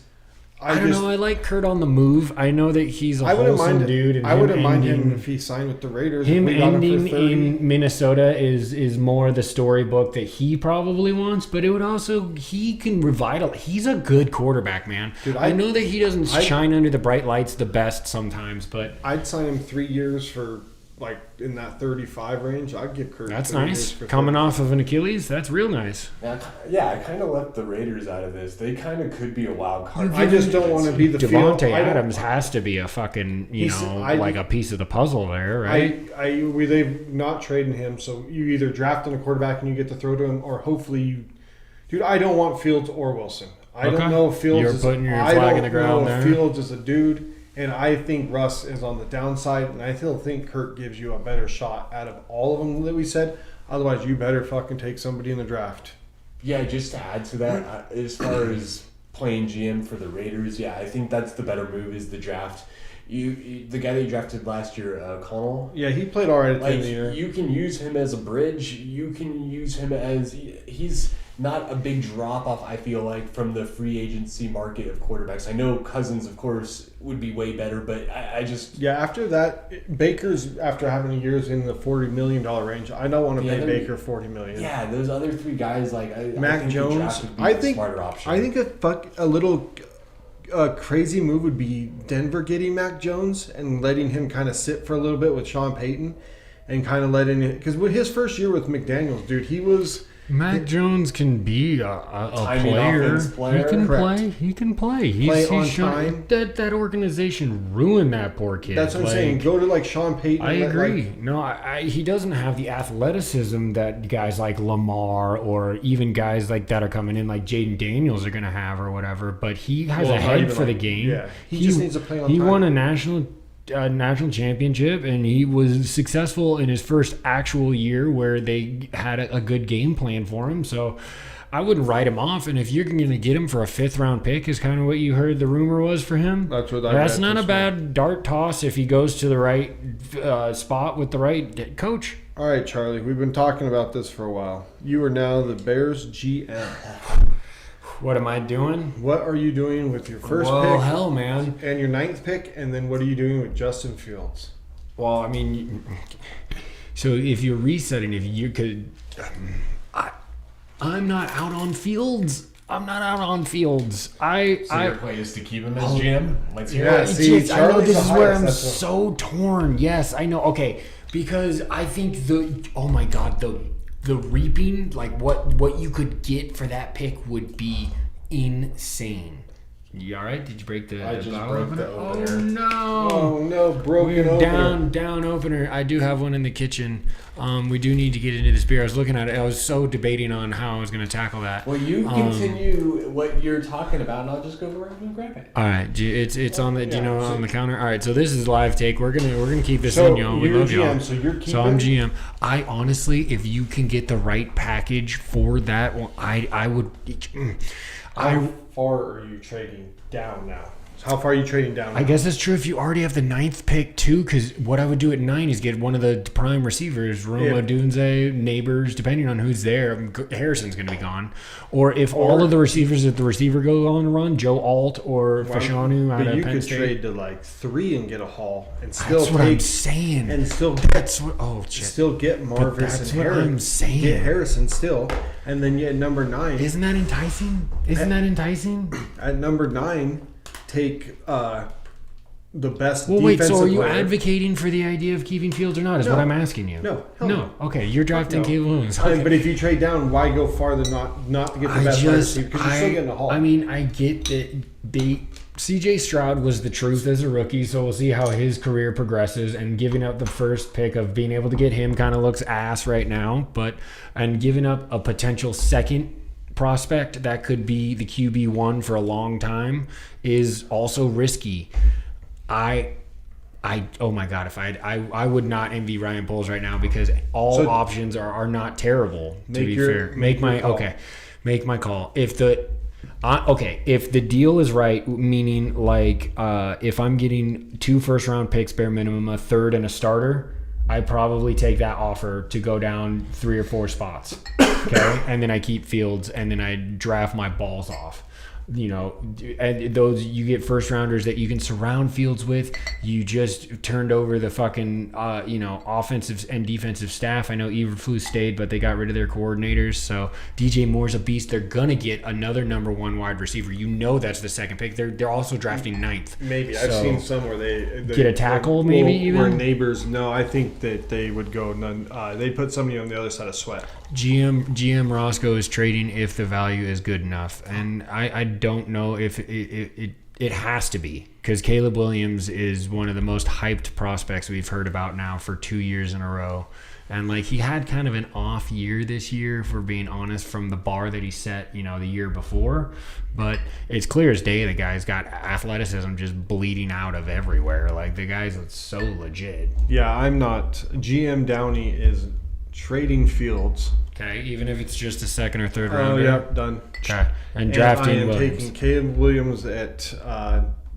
I don't know. I like Kurt on the move. I know that he's a wholesome dude. And I wouldn't mind him if he signed with the Raiders. Him ending in Minnesota is more the storybook that he probably wants, but it would also, he can revitalize. He's a good quarterback, man. Dude, I know that he doesn't shine under the bright lights the best sometimes, but I'd sign him 3 years for like in that 35 range. I'd give Kurt. That's nice. Coming off of an Achilles, that's real nice. Yeah, I kind of left the Raiders out of this. They kind of could be a wild card. I just don't want to be the Devontae Adams has to be a fucking like a piece of the puzzle there, right? They've not trading him, so you either draft in a quarterback and you get to throw to him, or hopefully you. Dude, I don't want Fields or Wilson. I don't know if Fields. You're putting your flag in the ground there. Fields is a dude. And I think Russ is on the downside, and I still think Kurt gives you a better shot out of all of them that we said. Otherwise, you better fucking take somebody in the draft. Yeah, just to add to that, as far as playing GM for the Raiders, I think that's the better move is the draft. The guy that you drafted last year, Connell. Yeah, he played all right at the end of the year. You can use him as a bridge. You can use him as he's not a big drop off. I feel like from the free agency market of quarterbacks. I know Cousins, of course, would be way better, but I just after that, Baker's after having years in the $40 million range. I don't want to pay Baker $40 million. Yeah, those other three guys Mac Jones. I think smarter option. I think a little. A crazy move would be Denver getting Mac Jones and letting him kind of sit for a little bit with Sean Payton and kind of letting it, because with his first year with McDaniels, dude, he was. Mac Jones can be a player. He can play. He's shown that organization ruined that poor kid. That's what I'm saying. Go to like Sean Payton. I agree. He doesn't have the athleticism that guys like Lamar or even guys like that are coming in like Jaden Daniels are going to have or whatever. But he has a head for the game. Yeah, he just needs to play on time. He won a national championship, and he was successful in his first actual year where they had a good game plan for him. So I wouldn't write him off. And if you're going to get him for a 5th round pick, is kind of what you heard the rumor was for him. That's not a bad dart toss if he goes to the right spot with the right coach. All right, Charlie, we've been talking about this for a while. You are now the Bears GM. What am I doing? What are you doing with your first pick? Well, hell, man. And your 9th pick, and then what are you doing with Justin Fields? Well, I mean, so if you're resetting, if you could, I'm not out on Fields. So your play is to keep him as GM? Let's hear it. I know this is where I'm so torn. Yes, I know. Okay, because I think the reaping, like what you could get for that pick would be insane. You all right? Did you break the I just bottle broke opener? the opener. Oh no! Oh no, broken We're opener. down opener. I do have one in the kitchen. We do need to get into this beer. I was looking at it. I was so debating on how I was going to tackle that. Well, you continue what you're talking about, and I'll just go around and grab it. All right, it's on the on the counter. All right, so this is live take. We're gonna keep this So in, y'all. We you're love GM, y'all. so you're keeping. So I'm GM. I honestly, if you can get the right package for that, well, I would. How far are you trading down now? How far are you trading down now? I guess that's true if you already have the 9th pick too, because what I would do at 9 is get one of the prime receivers, Roma, Dunze, Neighbors, depending on who's there. Harrison's going to be gone. Or if all of the receivers at the receiver go on a run, Joe Alt or Fashanu out but of you Penn could State. trade to like 3 and get a haul and still That's what I'm saying. and still That's what. Oh shit. still get Marvis that's and what Harrison. I'm saying. Get Harrison still, and then you at number 9. Isn't that enticing? Isn't that enticing? At number 9, take the best. Well, wait. defensive So, are you player. advocating for the idea of keeping Fields or not? Is No. what I'm asking you. No. Hell No. Okay. You're drafting No. Caleb Williams. I mean, Okay. but if you trade down, why go farther not to get the best wide receiver? Because you're still getting a haul. I mean, I get that CJ Stroud was the truth as a rookie, so we'll see how his career progresses. And giving up the first pick of being able to get him kind of looks ass right now, and giving up a potential second prospect that could be the QB1 for a long time is also risky. Oh my god, if I would not envy Ryan Poles right now because all options are not terrible, to be fair. Make my call. If the deal is right, meaning like if I'm getting 2 first-round picks bare minimum, a third and a starter, I probably take that offer to go down 3 or 4 spots. Okay? And then I keep Fields and then I draft my balls off. And those you get first rounders that you can surround Fields with. You just turned over the fucking offensive and defensive staff. I know Eberflus stayed, but they got rid of their coordinators. So DJ Moore's a beast. They're gonna get another number 1 wide receiver. That's the second pick. They're also drafting 9th. Maybe I've seen some where they get a tackle. Maybe even where Neighbors. No, I think that they would go none. They put somebody on the other side of Sweat. GM Roscoe is trading if the value is good enough, and I don't know if it has to be, because Caleb Williams is one of the most hyped prospects we've heard about now for 2 years in a row. And like he had kind of an off year this year, for being honest, from the bar that he set, the year before. But it's clear as day the guy's got athleticism just bleeding out of everywhere. Like the guy's so legit. Yeah, I'm not. GM Downey is trading Fields. Okay, even if it's just a second or third round. Oh, yep, done. Okay, and drafting I am Williams. taking Caleb Williams at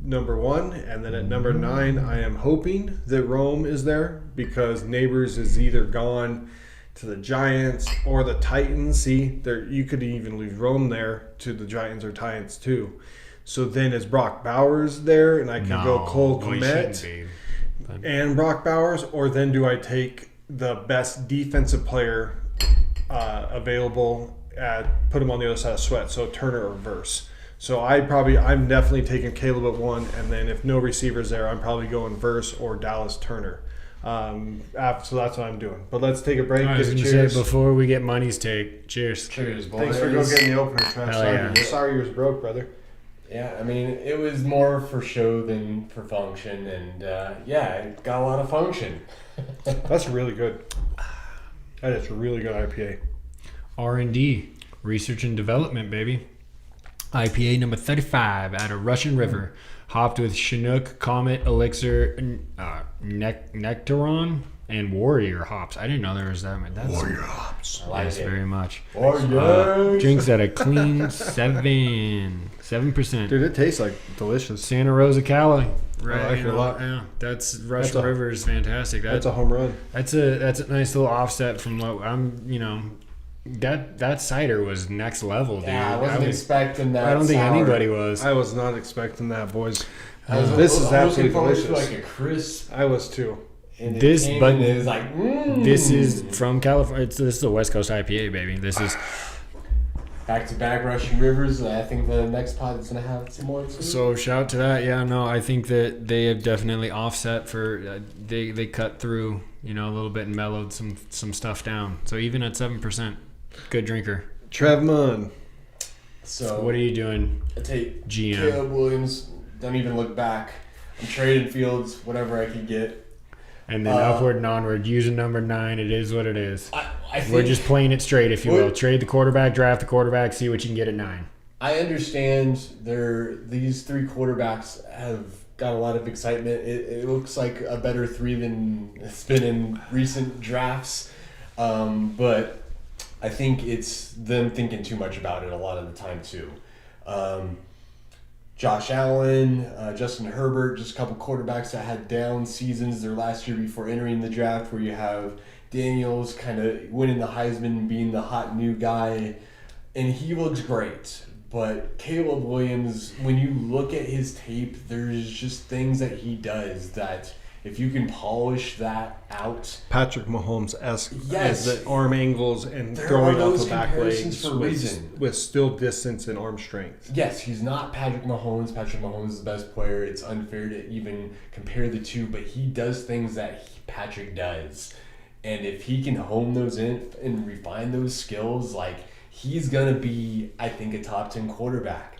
number 1, and then at number 9, I am hoping that Rome is there because Neighbors is either gone to the Giants or the Titans. See, you could even leave Rome there to the Giants or Titans too. So then is Brock Bowers there, and I can go Cole Kmet and Brock Bowers, or then do I take the best defensive player available put him on the other side of Sweat, so Turner or Verse. So I'm definitely taking Caleb at 1, and then if no receivers there, I'm probably going Verse or Dallas Turner. So that's what I'm doing. But let's take a break. I was going to say, before we get money's take, cheers. Cheers, boys. Thanks for getting the opener, Trav. Sorry yours broke, brother. Yeah, I mean, it was more for show than for function, and it got a lot of function. That's really good. That is a really good IPA. R&D, research and development, baby. IPA number 35 out of Russian River, hopped with Chinook, Comet, Elixir, Nectaron, and Warrior hops. I didn't know there was that many. Warrior hops. I like Yes, it. very much. Drinks Drinks at a clean 7%. Dude, it tastes like delicious. Santa Rosa, Cali. Right, I like it a lot. Yeah, that's Russian River is fantastic. That's a home run. That's a nice little offset from what I'm. That cider was next level, dude. Yeah, I wasn't expecting that. I don't think sour. anybody was. I was not expecting that, boys. This is absolutely delicious. Like a crisp. I was too. And This is like. This is from California. This is a West Coast IPA, baby. This is back-to-back Russian Rivers. I think the next pod is gonna have some more too. so shout to that. Yeah, no, I think that they have definitely offset for they cut through a little bit and mellowed some stuff down. So even at 7%, good drinker. Trev Munn. So what are you doing? I take GM. Caleb Williams. Don't even look back. I'm trading Fields, whatever I can get. And then upward and onward, using number 9. It is what it is. I think we're just playing it straight, if you will. Trade the quarterback, draft the quarterback, see what you can get at 9. I understand these 3 quarterbacks have got a lot of excitement. It looks like a better 3 than it's been in recent drafts. But I think it's them thinking too much about it a lot of the time too. Josh Allen, Justin Herbert, just a couple quarterbacks that had down seasons their last year before entering the draft, where you have Daniels kind of winning the Heisman and being the hot new guy, and he looks great. But Caleb Williams, when you look at his tape, there's just things that he does that if you can polish that out. Patrick Mahomes-esque, yes, the arm angles and throwing off the back legs with still distance and arm strength. Yes, he's not Patrick Mahomes. Patrick Mahomes is the best player. It's unfair to even compare the two, but he does things that Patrick does. And if he can hone those in and refine those skills, like, he's going to be, I think, a top 10 quarterback.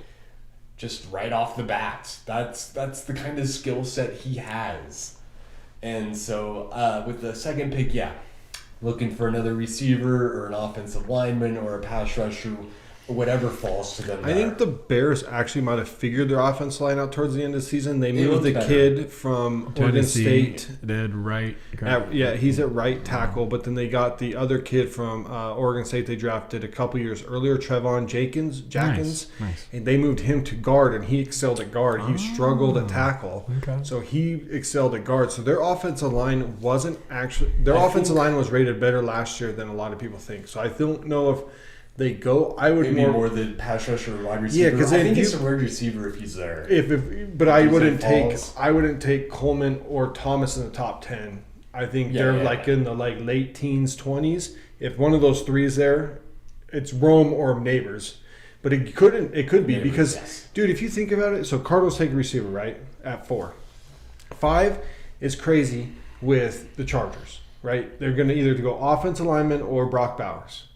Just right off the bat. That's the kind of skill set he has. And so with the second pick, looking for another receiver or an offensive lineman or a pass rusher, or whatever falls to them. I think the Bears actually might have figured their offense line out towards the end of the season. They moved the kid from Oregon State. They had right. He's at right tackle, but then they got the other kid from Oregon State they drafted a couple years earlier, Trevon Jackins. Nice. And they moved him to guard, and he excelled at guard. He struggled at tackle. Okay. So he excelled at guard. So their offensive line wasn't actually – their offensive line was rated better last year than a lot of people think. So I don't know if – they go. I would maybe more the pass rusher or wide receiver. Yeah, because I think it's a wide receiver if he's there. But I wouldn't take Coleman or Thomas in the top 10. I think they're in the late teens, 20s. If one of those 3 is there, it's Rome or Neighbors. But it could be Neighbors, because dude, if you think about it, so Cardinals take a receiver right at 4. 5 is crazy with the Chargers, right? They're going to either go offensive lineman or Brock Bowers.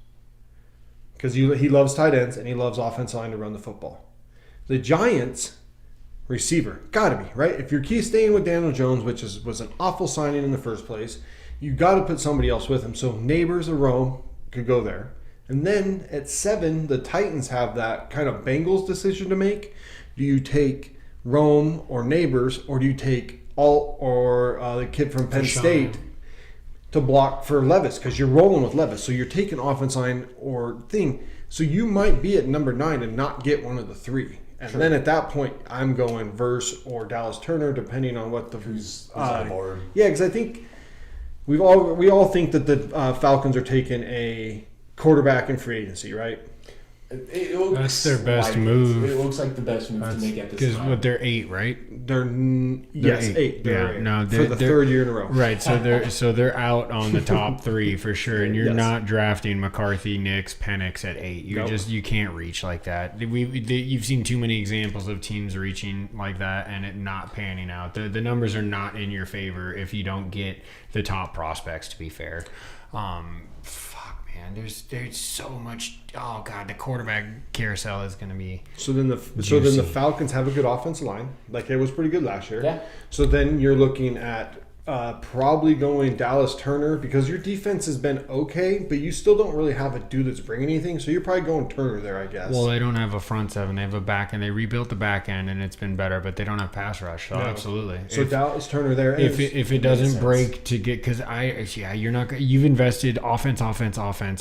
Because he loves tight ends and he loves offensive line to run the football. The Giants, receiver, gotta be, right? If you're staying with Daniel Jones, which was an awful signing in the first place, you got to put somebody else with him. So Neighbors or Rome could go there. And then at 7, the Titans have that kind of Bengals decision to make. Do you take Rome or Neighbors, or do you take Alt or the kid from Penn State to block for Levis, because you're rolling with Levis. So you're taking offense line or thing. So you might be at number 9 and not get one of the 3. And then at that point, I'm going Verse or Dallas Turner, depending on what who's on board. Yeah, because I think we all think that the Falcons are taking a quarterback in free agency, right? That's their best move. It looks like the best move to make at this time. Because they're 8, right? They're 8. They're 8. No, for the 3rd year in a row. Right. So they're out on the top 3 for sure. And you're not drafting McCarthy, Nix, Penix at 8. You can't reach like that. You've seen too many examples of teams reaching like that and it not panning out. The numbers are not in your favor if you don't get the top prospects. To be fair. There's so much. Oh God, the quarterback carousel is going to be. So then the Falcons have a good offensive line. Like, it was pretty good last year. Yeah. So then you're looking at probably going Dallas Turner, because your defense has been okay, but you still don't really have a dude that's bringing anything. So you're probably going Turner there, I guess. Well, they don't have a front 7. They have a back end. They rebuilt the back end, and it's been better, but they don't have pass rush. So absolutely. So Dallas Turner there. If it doesn't break to get, because you're not. You've invested offense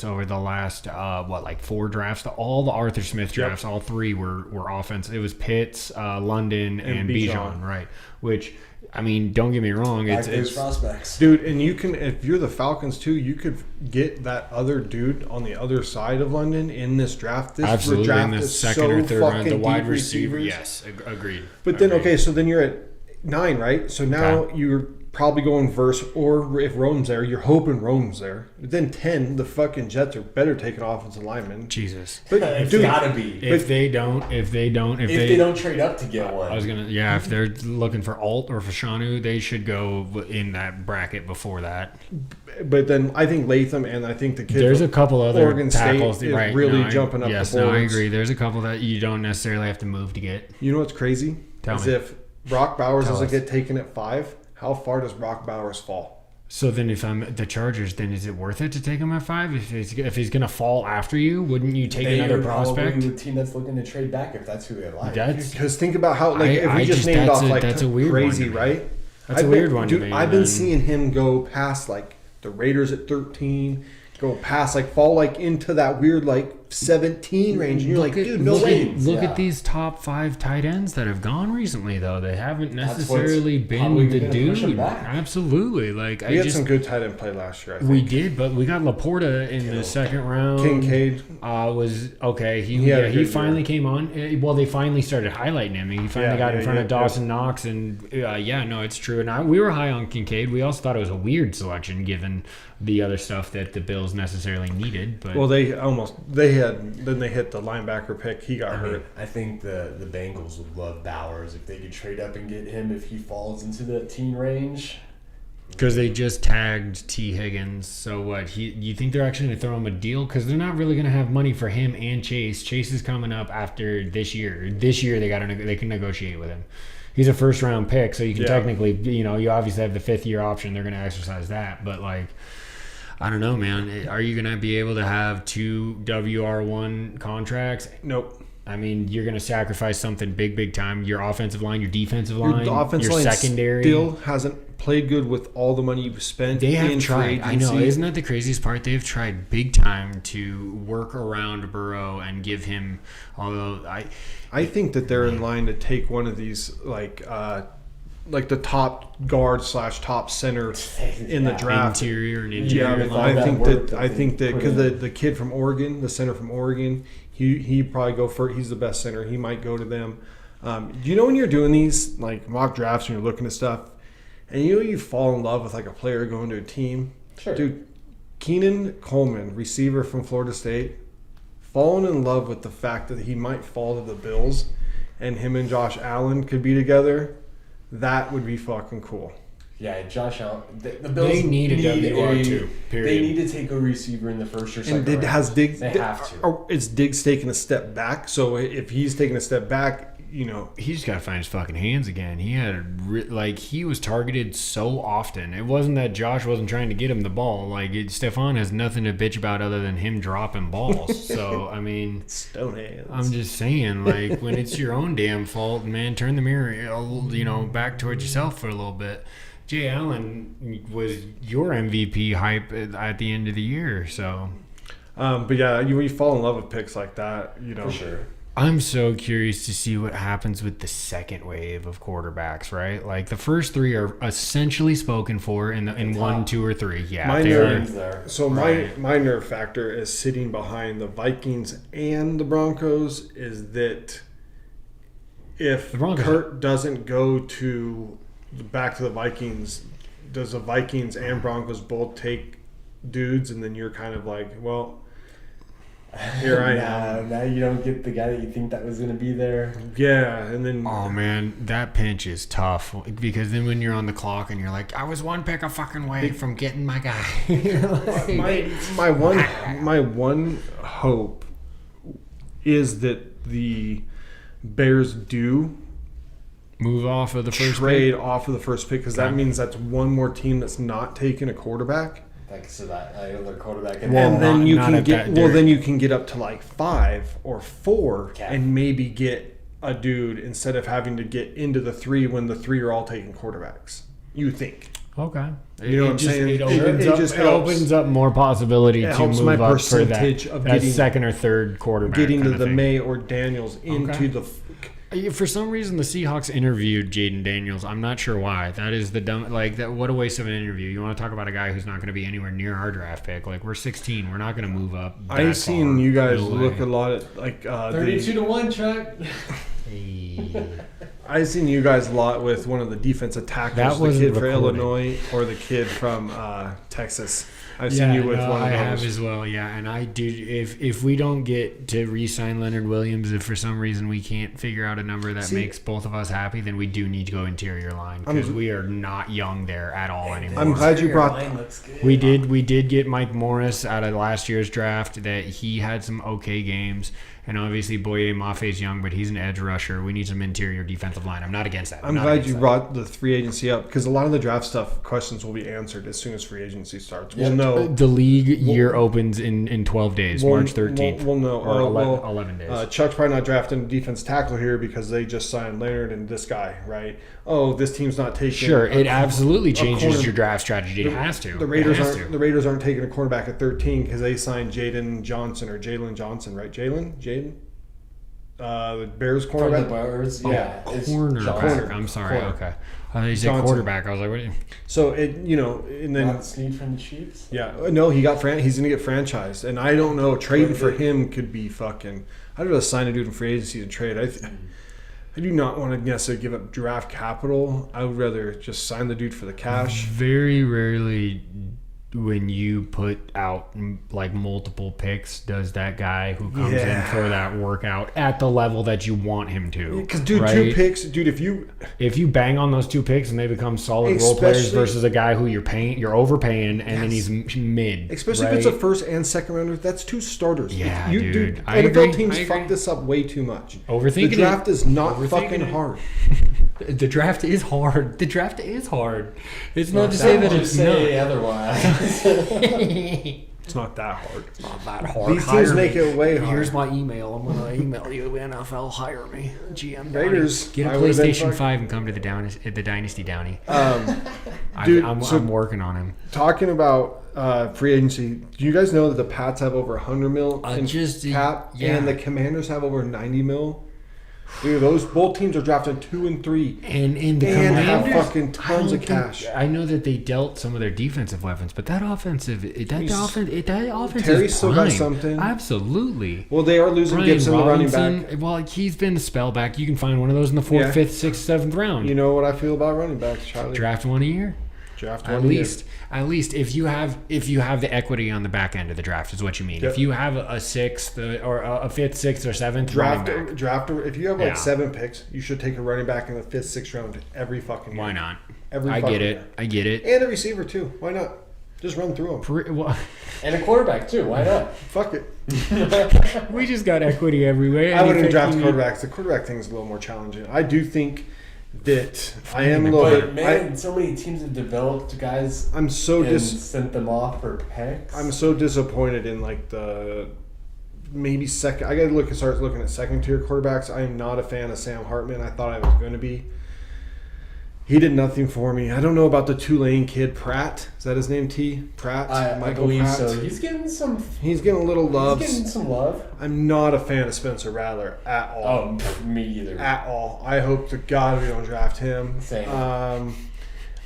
over the last 4 drafts. All the Arthur Smith drafts, all 3 were offense. It was Pitts, London, and Bijan, right? Which, I mean, don't get me wrong. It's prospects, dude. And you can, if you're the Falcons too, you could get that other dude on the other side of London in this draft. This absolutely, draft in the is second so or third round, the wide receiver. Yes, agreed. But then, so then you're at 9, right? So now you're probably going verse, or if Rome's there, you're hoping Rome's there. But then 10, the fucking Jets are better taking offensive linemen. Jesus. But It's dude, gotta be. If they don't trade up to get one. I was gonna, if they're looking for Alt or Fashanu, they should go in that bracket before that. But then I think Latham and I think the kid. There's a couple other Oregon tackles State is right, really jumping up yes, the boards. No, I agree. There's a couple that you don't necessarily have to move to get. You know what's crazy? Tell Is me. if Brock Bowers Tell doesn't us. get taken at 5, how far does Brock Bowers fall? So then, if I'm the Chargers, then is it worth it to take him at 5? If he's gonna fall after you, wouldn't you take another prospect? Probably a team that's looking to trade back if that's who they like. Because think about how if we just named that's off that's a weird crazy, one to me. right? That's a weird one to me. I've been seeing him go past like the Raiders at 13, go past fall into that weird 17 range, and you're like, dude, no way. Look at these top 5 tight ends that have gone recently, though. They haven't necessarily been the dude. Absolutely, We had some good tight end play last year. I think. We did, but we got Laporta in the second round. Kincaid was okay. He finally came on. Well, they finally started highlighting him. He finally got in front of Dawson Knox, and it's true. And we were high on Kincaid. We also thought it was a weird selection given the other stuff that the Bills necessarily needed. But they hit the linebacker pick. He got hurt. I think the Bengals would love Bowers if they could trade up and get him if he falls into the teen range. Because they just tagged T. Higgins. So what? You think they're actually going to throw him a deal? Because they're not really going to have money for him and Chase. Chase is coming up after this year. This year they can negotiate with him. He's a first round pick, so you can technically, you obviously have the 5th year option. They're going to exercise that, but I don't know, man. Are you going to be able to have 2 WR1 contracts? Nope. I mean, you're going to sacrifice something big time. Your offensive line, your defensive line, your offensive your line secondary. Still hasn't played good with all the money you've spent. They have tried. I know. Isn't that the craziest part? They've tried big time to work around Burrow and give him. Although I think that they're in line to take one of these the top guard / top center in the draft. Interior. Yeah, I think that because the kid from Oregon, the center from Oregon, he probably go for it. He's the best center. He might go to them. When you're doing these mock drafts and you're looking at stuff, and you fall in love with a player going to a team. Sure. Dude, Keenan Coleman, receiver from Florida State, falling in love with the fact that he might fall to the Bills, and him and Josh Allen could be together. That would be fucking cool. Yeah, Josh Allen. The Bills they need a WR2. Period. They need to take a receiver in the first or second round. They have to. Is Diggs taking a step back? So if he's taking a step back, he just got to find his fucking hands again. He had he was targeted so often. It wasn't that Josh wasn't trying to get him the ball. Stephon has nothing to bitch about other than him dropping balls. So I mean, stone hands. I'm just saying, when it's your own damn fault, man, turn the mirror, back towards yourself for a little bit. Jay Allen was your MVP hype at the end of the year, so. But yeah, you fall in love with picks like that, For sure. I'm so curious to see what happens with the second wave of quarterbacks, right? The first 3 are essentially spoken for in 1, 2, or 3. Yeah, my my nerve factor is sitting behind the Vikings and the Broncos is that if Kurt doesn't go back to the Vikings, does the Vikings and Broncos both take dudes, and then you're kind of well, here I am. Now you don't get the guy that you think that was going to be there. Yeah, and then oh man, that pinch is tough because then when you're on the clock and you're I was 1 pick a fucking way from getting my guy. my one hope is that the Bears do move off of the first trade pick? Off of the first pick because that means that's one more team that's not taking a quarterback. So that another quarterback, and then you can get up to 5 or 4 and maybe get a dude instead of having to get into the 3 when the 3 are all taking quarterbacks. You think? Okay. You know what I'm saying? It opens up more possibility to move up for that second or third quarterback. Getting to the May or Daniels into the. For some reason, the Seahawks interviewed Jaden Daniels. I'm not sure why. That is the dumb. What a waste of an interview. You want to talk about a guy who's not going to be anywhere near our draft pick? We're 16. We're not going to move up. I've seen you guys look a lot at 32-1, Chuck. Hey. I've seen you guys a lot with one of the defensive tackles, the kid from Illinois or the kid from Texas. I've seen you with one of those. I have as well, yeah. And I do. If we don't get to re-sign Leonard Williams, if for some reason we can't figure out a number that makes both of us happy, then we do need to go interior line because we are not young there at all anymore. I'm glad you brought. We did get Mike Morris out of last year's draft. That he had some okay games. And obviously, Boye Maffe's young, but he's an edge rusher. We need some interior defensive line. I'm not against that. I'm glad you brought the free agency up because a lot of the draft stuff questions will be answered as soon as free agency starts. We'll know. The league year opens in 12 days, March 13th. We'll know. Or 11 days. Chuck's probably not drafting a defense tackle here because they just signed Leonard and this guy, right? Oh, this team's not taking. Sure, it absolutely changes your draft strategy. It has to. The Raiders aren't taking a cornerback at 13 because they signed Jalen Johnson, right? Jaden. The Bears cornerback. The Bears, yeah. Cornerback. I'm sorry. Corner. Okay. He said quarterback. I was like, what? So and then Snead from the Chiefs. Yeah, no, he's going to get franchised, and I don't know. Trading for him could be fucking. I'd rather sign a dude in free agency than trade. I do not want to necessarily give up draft capital. I would rather just sign the dude for the cash. Very rarely, when you put out like multiple picks, does that guy who comes in for that work out at the level that you want him to? Because right? 2 picks, dude. If you bang on those 2 picks and they become solid role players versus a guy who you're overpaying, and then he's mid. Especially if it's a first and second rounder, that's 2 starters. Yeah, dude. NFL teams fuck this up way too much. Overthinking the draft is not fucking hard. The draft is hard. It's not to say that it's not. Otherwise. It's not that hard. It's not that hard. These teams make it way hard. Here's my email. I'm going to email you. NFL, hire me. GM Raiders. Get a PlayStation 5 and come to the Dynasty Downey. Dude, I'm working on him. Talking about free agency, do you guys know that the Pats have over $100 million in cap, and the Commanders have over $90 million? Dude, both teams are drafted 2 and 3, and the Commanders have fucking tons of cash. I know that they dealt some of their defensive weapons, but that offense Terry is still prime. got something. Absolutely. Well, they are losing Brian Gibson, Robinson, the running back. Well, he's been a spell back. You can find one of those in the 4th, 5th, 6th, 7th round. You know what I feel about running backs, Charlie? Draft one a year. At least if you have the equity on the back end of the draft is what you mean. Yep. If you have a 6th or a 5th, 6th, or 7th draft, if you have 7 picks, you should take a running back in the 5th, 6th round every fucking year. Why not? I get it. And a receiver too. Why not? Just run through them. And a quarterback too. Why not? Fuck it. We just got equity everywhere. I wouldn't draft quarterbacks. The quarterback thing is a little more challenging. I do think that I am a little bit. So many teams have developed guys. I'm so sent them off for picks. I'm so disappointed in like the maybe second. I got to start looking at second tier quarterbacks. I am not a fan of Sam Hartman. I thought I was going to be. He did nothing for me. I don't know about the Tulane kid, Pratt. Is that his name? Pratt. I believe Pratt. So. He's getting a little love. He's getting some love. I'm not a fan of Spencer Rattler at all. Oh, me either. At all. I hope to God we don't draft him. Same.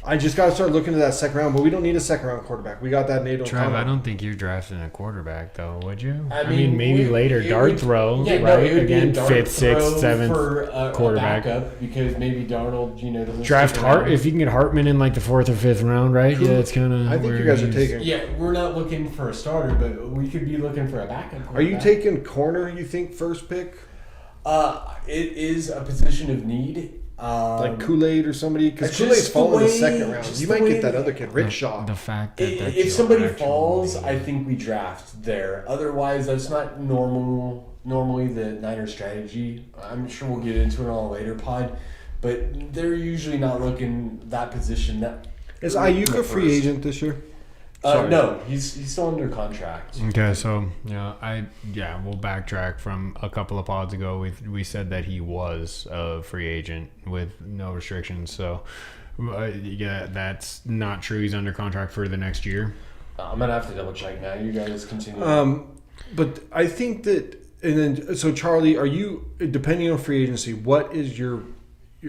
I just got to start looking at that second round, but we don't need a second round quarterback. We got that Nate O'Connell. Trav, I don't think you're drafting a quarterback though, would you? I mean maybe later dart throw, right? No, again, 5th, 6th, 7th for quarterback. A backup because maybe Darnold, doesn't draft if you can get Hartman in like the 4th or 5th round, right? Cool. Yeah, it's kind of. I think you guys are taking. Yeah, we're not looking for a starter, but we could be looking for a backup. Are you taking corner? You think first pick? It is a position of need. Like Kool-Aid or somebody, because Kool-Aid's falling in the second round. You might get that other kid, Rickshaw. The fact that if somebody falls, I think we draft there. Otherwise, that's not normally the Niners strategy. I'm sure we'll get into it on a later pod, but they're usually not looking that position. Is Ayuk a free agent this year? No, he's still under contract. Okay, so we'll backtrack from a couple of pods ago. We said that he was a free agent with no restrictions. So that's not true. He's under contract for the next year. I'm gonna have to double check now. You guys continue. But I think that, and then so Charlie, are you depending on free agency? What is your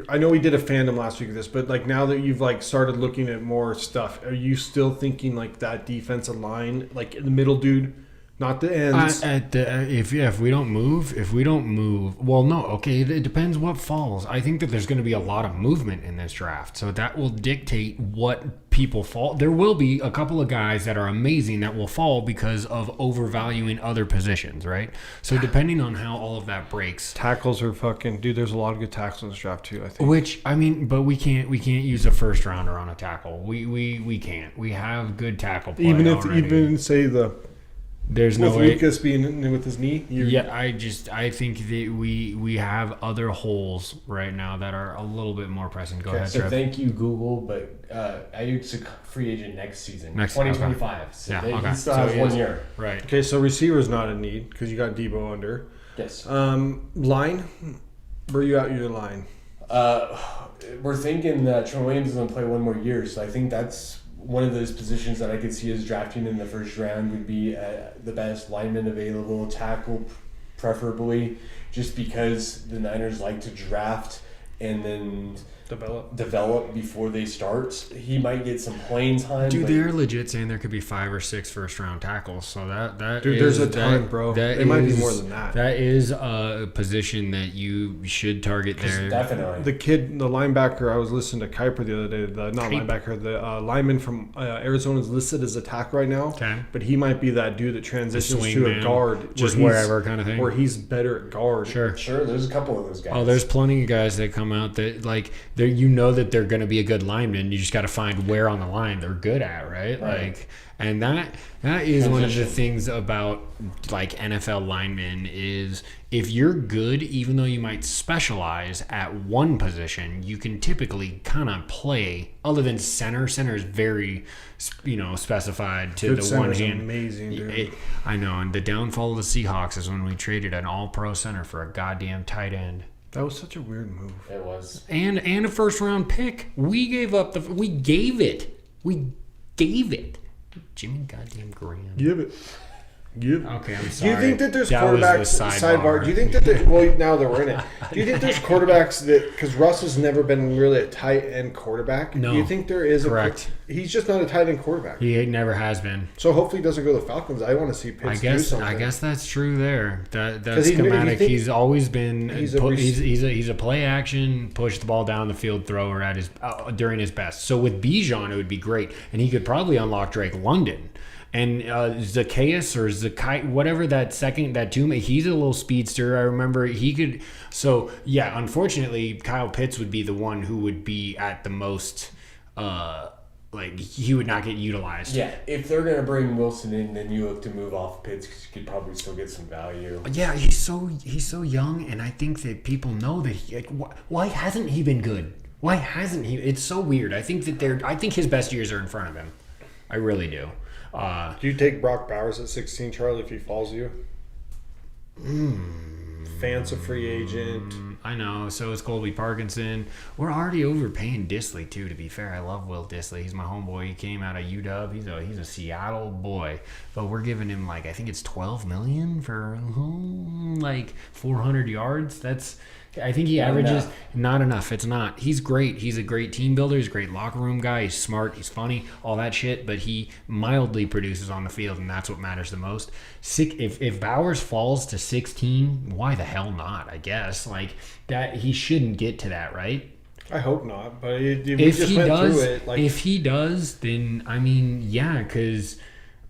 I know we did a fandom last week of this, but like now that you've like started looking at more stuff, are you still thinking like that defensive line, like the middle dude, Not the ends. If we don't move, well, no, okay, it depends what falls. I think that there's going to be a lot of movement in this draft, so that will dictate what people fall. There will be a couple of guys that are amazing that will fall because of overvaluing other positions, right? So depending on how all of that breaks, tackles are fucking dude. There's a lot of good tackles in this draft too. I think. Which I mean, but we can't use a first rounder on a tackle. We can't. We have good tackle play even say the. There's with no way. Lucas being with his knee. I think that we have other holes right now that are a little bit more pressing. Go ahead, so Trev. thank you, Google, but Ayuk's a free agent next season, 2025. Okay. So he still has 1 year. Right. Okay, so receiver's not a need because you got Debo under. Yes. Line, where you at your line? We're thinking that Trent Williams is going to play 1 more year, so I think that's one of those positions that I could see as drafting in the first round would be the best lineman available, tackle preferably, just because the Niners like to draft and then develop before they start. He might get some playing time. Dude, they're legit saying there could be 5 or 6 first-round tackles. So that dude, there's a ton, bro. It might be more than that. That is a position that you should target there. Definitely. The linebacker, I was listening to Kuiper the other day. The lineman from Arizona is listed as a tackle right now. Okay. But he might be that dude that transitions to a guard, just wherever kind of thing. Where he's better at guard. Sure. There's a couple of those guys. Oh, there's plenty of guys that come out that like. You know that they're going to be a good lineman. You just got to find where on the line they're good at, right? Like, and that is one of the things about like NFL linemen is if you're good, even though you might specialize at one position, you can typically kind of play. Other than center, center is very, specified to good the one hand. Amazing, dude. I know, and the downfall of the Seahawks is when we traded an All-Pro center for a goddamn tight end. That was such a weird move. It was. And a first round pick. We gave it. Jimmy goddamn Graham. Give it. Okay, I'm sorry. Do you think that there's quarterbacks sidebar? Do you think that now that we're in it, do you think there's quarterbacks that because Russ has never been really a tight end quarterback? No. Do you think there is correct? He's just not a tight end quarterback. He never has been. So hopefully he doesn't go to the Falcons. I want to see Pitts do something. I guess that's true there. That's schematic. He's always been. He's a play action, push the ball down the field thrower at his during his best. So with Bijan, it would be great, and he could probably unlock Drake London. And Zacchaeus or Zakai, whatever that two, he's a little speedster. I remember he could. So yeah, unfortunately, Kyle Pitts would be the one who would be at the most. He would not get utilized. Yeah, if they're gonna bring Wilson in, then you look to move off Pitts because you could probably still get some value. Yeah, he's so young, and I think that people know that. Why hasn't he been good? Why hasn't he? It's so weird. I think his best years are in front of him. I really do. Do you take Brock Bowers at 16, Charlie, if he falls you? Fant's a free agent. I know. So is Colby Parkinson. We're already overpaying Disley too. To be fair, I love Will Disley. He's my homeboy. He came out of UW. He's a Seattle boy. But we're giving him I think it's $12 million for 400 yards. I think he averages not enough. It's not. He's great. He's a great team builder. He's a great locker room guy. He's smart. He's funny. All that shit. But he mildly produces on the field, and that's what matters the most. If Bowers falls to 16, why the hell not? I guess that he shouldn't get to that, right? I hope not. But if he does, then I mean, yeah, because.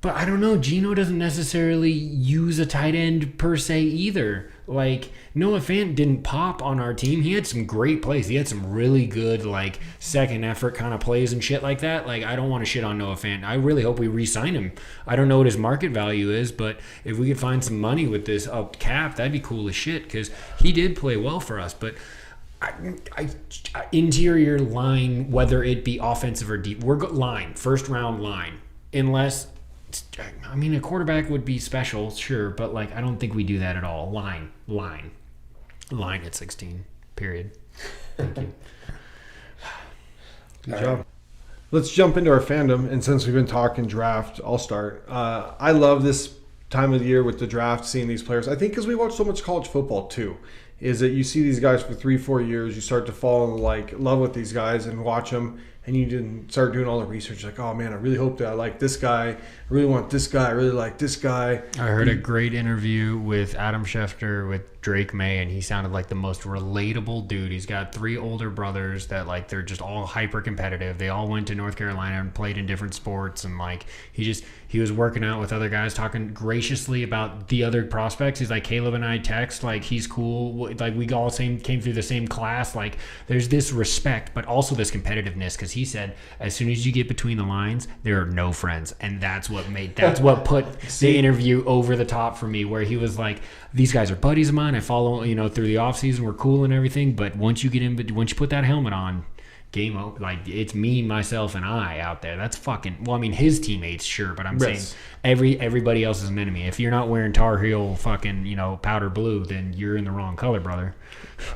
But I don't know. Geno doesn't necessarily use a tight end per se either. Noah Fant didn't pop on our team. He had some great plays. He had some really good, second effort kind of plays and shit like that. I don't want to shit on Noah Fant. I really hope we re-sign him. I don't know what his market value is, but if we could find some money with this up cap, that'd be cool as shit because he did play well for us. But interior line, whether it be offensive or deep, first round line, unless. I mean, a quarterback would be special, sure, but I don't think we do that at all. Line at 16. Period. Thank you. Good job. Let's jump into our fandom, and since we've been talking draft, I'll start. I love this time of the year with the draft, seeing these players. I think because we watch so much college football too, is that you see these guys for 3-4 years, you start to fall in love with these guys and watch them. and you didn't start doing all the research, like, oh man, I really hope that I like this guy. I really want this guy. I really like this guy. I heard a great interview with Adam Schefter with Drake May, and he sounded like the most relatable dude. He's got 3 older brothers that, like, they're just all hyper competitive. They all went to North Carolina and played in different sports, and like he was working out with other guys, talking graciously about the other prospects. He's like, Caleb and I text, like, he's cool, like we all came through the same class. Like, there's this respect, but also this competitiveness, because he said as soon as you get between the lines, there are no friends, and that's what put the interview over the top for me, where he was like, these guys are buddies of mine. I follow, through the off season, we're cool and everything, but once you put that helmet on, game over. Like, it's me, myself, and I out there. That's fucking. Well, I mean, his teammates, sure, but I'm saying everybody else is an enemy. If you're not wearing Tar Heel fucking powder blue, then you're in the wrong color, brother.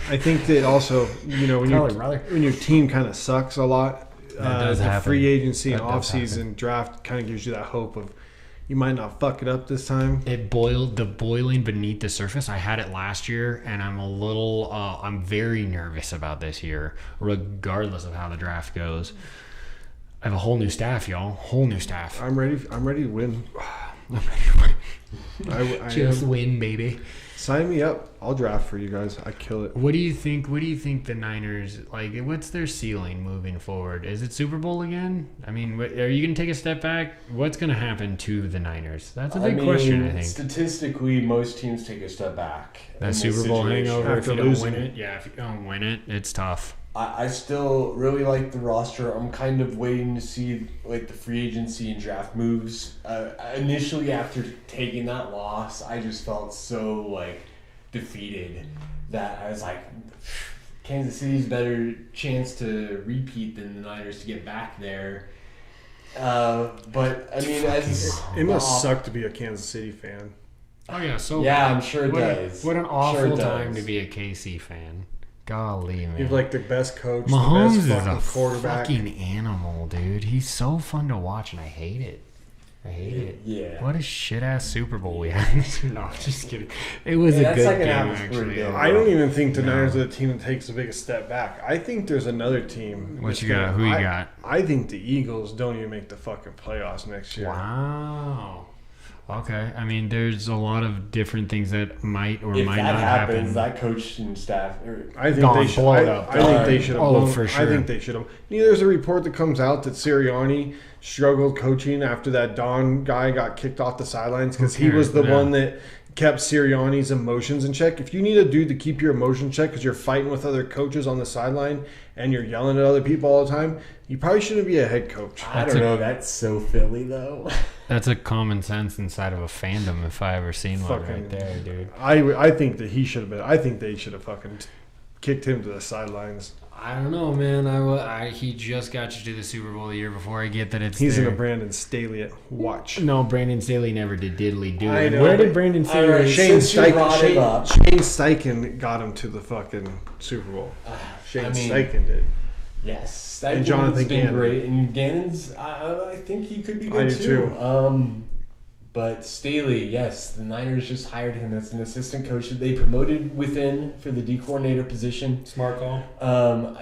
I think that also when your team kind of sucks a lot, the free agency and off season draft kind of gives you that hope of, you might not fuck it up this time. The boiling beneath the surface. I had it last year, and I'm very nervous about this year, regardless of how the draft goes. I have a whole new staff, y'all. Whole new staff. I'm ready to win. I'm ready to win. Just am. Win, baby. Sign me up. I'll draft for you guys. I kill it. What do you think the Niners, like, what's their ceiling moving forward? Is it Super Bowl again? I mean, are you going to take a step back? What's going to happen to the Niners? That's a big question, I think. Statistically, most teams take a step back. That Super Bowl hangover, if you don't win it. Yeah, if you don't win it, it's tough. I still really like the roster. I'm kind of waiting to see, like, the free agency and draft moves. Initially, after taking that loss, I just felt so, like, defeated that I was like, Kansas City's better chance to repeat than the Niners to get back there. But, I mean, it must suck to be a Kansas City fan. Oh, yeah. So yeah, I'm sure it does. What an awful time to be a KC fan. Golly, man. He's like the best coach, Mahomes the best is a quarterback. fucking animal, dude. He's so fun to watch, and I hate it. Yeah. What a shit-ass Super Bowl we had. No, I'm just kidding. It was a good game, actually. I don't even think the Niners are the team that takes the biggest step back. I think there's another team. What you got? Who you got? I think the Eagles don't even make the fucking playoffs next year. Wow. Okay, I mean, there's a lot of different things that might or if might that not happens, happen. That coaching staff, I think they should. I think they should have. Oh, for sure. I think they should have. There's a report that comes out that Sirianni struggled coaching after that Don guy got kicked off the sidelines because he was the one that kept Sirianni's emotions in check. If you need a dude to keep your emotion check because you're fighting with other coaches on the sideline and you're yelling at other people all the time, you probably shouldn't be a head coach. I don't know. That's so Philly, though. That's a common sense inside of a fandom if I ever seen one right there, dude. I think that he should have been. I think they should have fucking kicked him to the sidelines. I don't know, man. He just got you to the Super Bowl the year before. I get that he's in a Brandon Staley watch. No, Brandon Staley never did diddly do it. Where did Brandon Staley? Shane Steichen got him to the fucking Super Bowl. Shane Steichen did. Yes, and Jonathan Gannon. Great. And Gannon's, I think he could be good too. But Staley, yes, the Niners just hired him as an assistant coach that they promoted within for the D coordinator position. Smart call.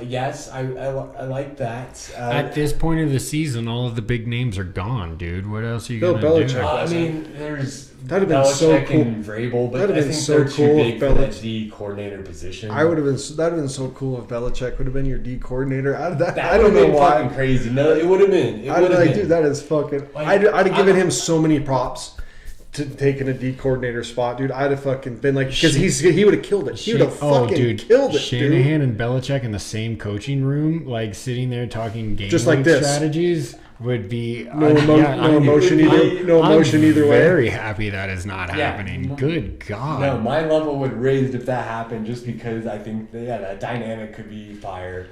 Yes, I like that. At this point of the season, all of the big names are gone, dude. What else are you Bill gonna Belichick, do? I mean, there's that'd have been so cool. And Vrabel, but that'd have been so they're cool too big for that Belichick. D coordinator position. That'd have been so cool if Belichick would have been your D coordinator. I don't know why. Fucking crazy. No, it would have been. Dude, that is fucking. I'd have given him so many props to taking a D coordinator spot, dude. I'd have fucking been like, because he would have killed it. He would have fucking killed it, Shanahan and Belichick in the same coaching room, like sitting there talking game just like this strategies, would be no emotion either way. Very happy that is not happening. Good God. No, my level would raise if that happened, just because I think that dynamic could be fire.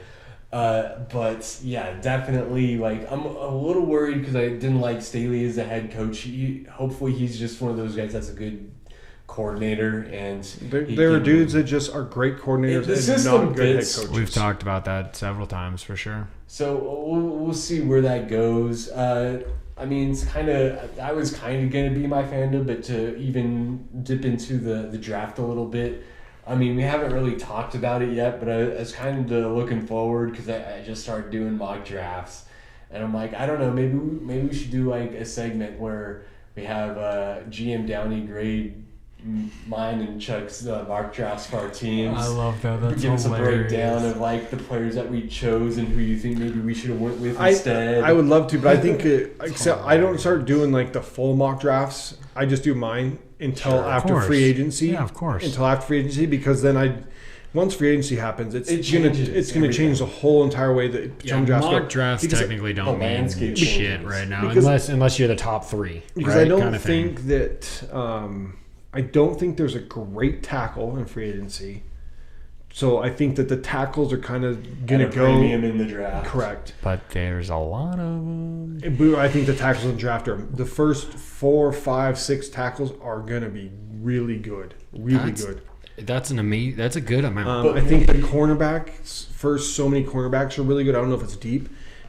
But yeah, definitely. Like, I'm a little worried because I didn't like Staley as a head coach. Hopefully, he's just one of those guys that's a good coordinator, and there are dudes that just are great coordinators and not good head coaches. We've talked about that several times for sure. So we'll see where that goes. I mean, it's I was kind of going to be my fandom, but to even dip into the draft a little bit. I mean, we haven't really talked about it yet, but I was kind of looking forward because I just started doing mock drafts. And I'm like, I don't know, maybe we should do like a segment where we have GM Downey grade mine and Chuck's mock drafts for our teams. I love that. That's give us a hilarious. breakdown of like the players that we chose and who you think maybe we should have went with instead. I would love to, but I think except I don't start doing like the full mock drafts. I just do mine until after free agency. Yeah, of course. Until after free agency, because then once free agency happens, it's gonna change the whole entire way that some drafts go. Mock drafts technically don't mean shit changes. right now, unless you're the top 3. Because right? I don't think that I don't think there's a great tackle in free agency. So I think that the tackles are kind of going to go premium in the draft. Correct. But there's a lot of them. I think the tackles in the draft are the first 4, 5, 6 tackles are going to be really good. Good. That's a good amount. I think the cornerbacks, first so many cornerbacks are really good. I don't know if it's deep.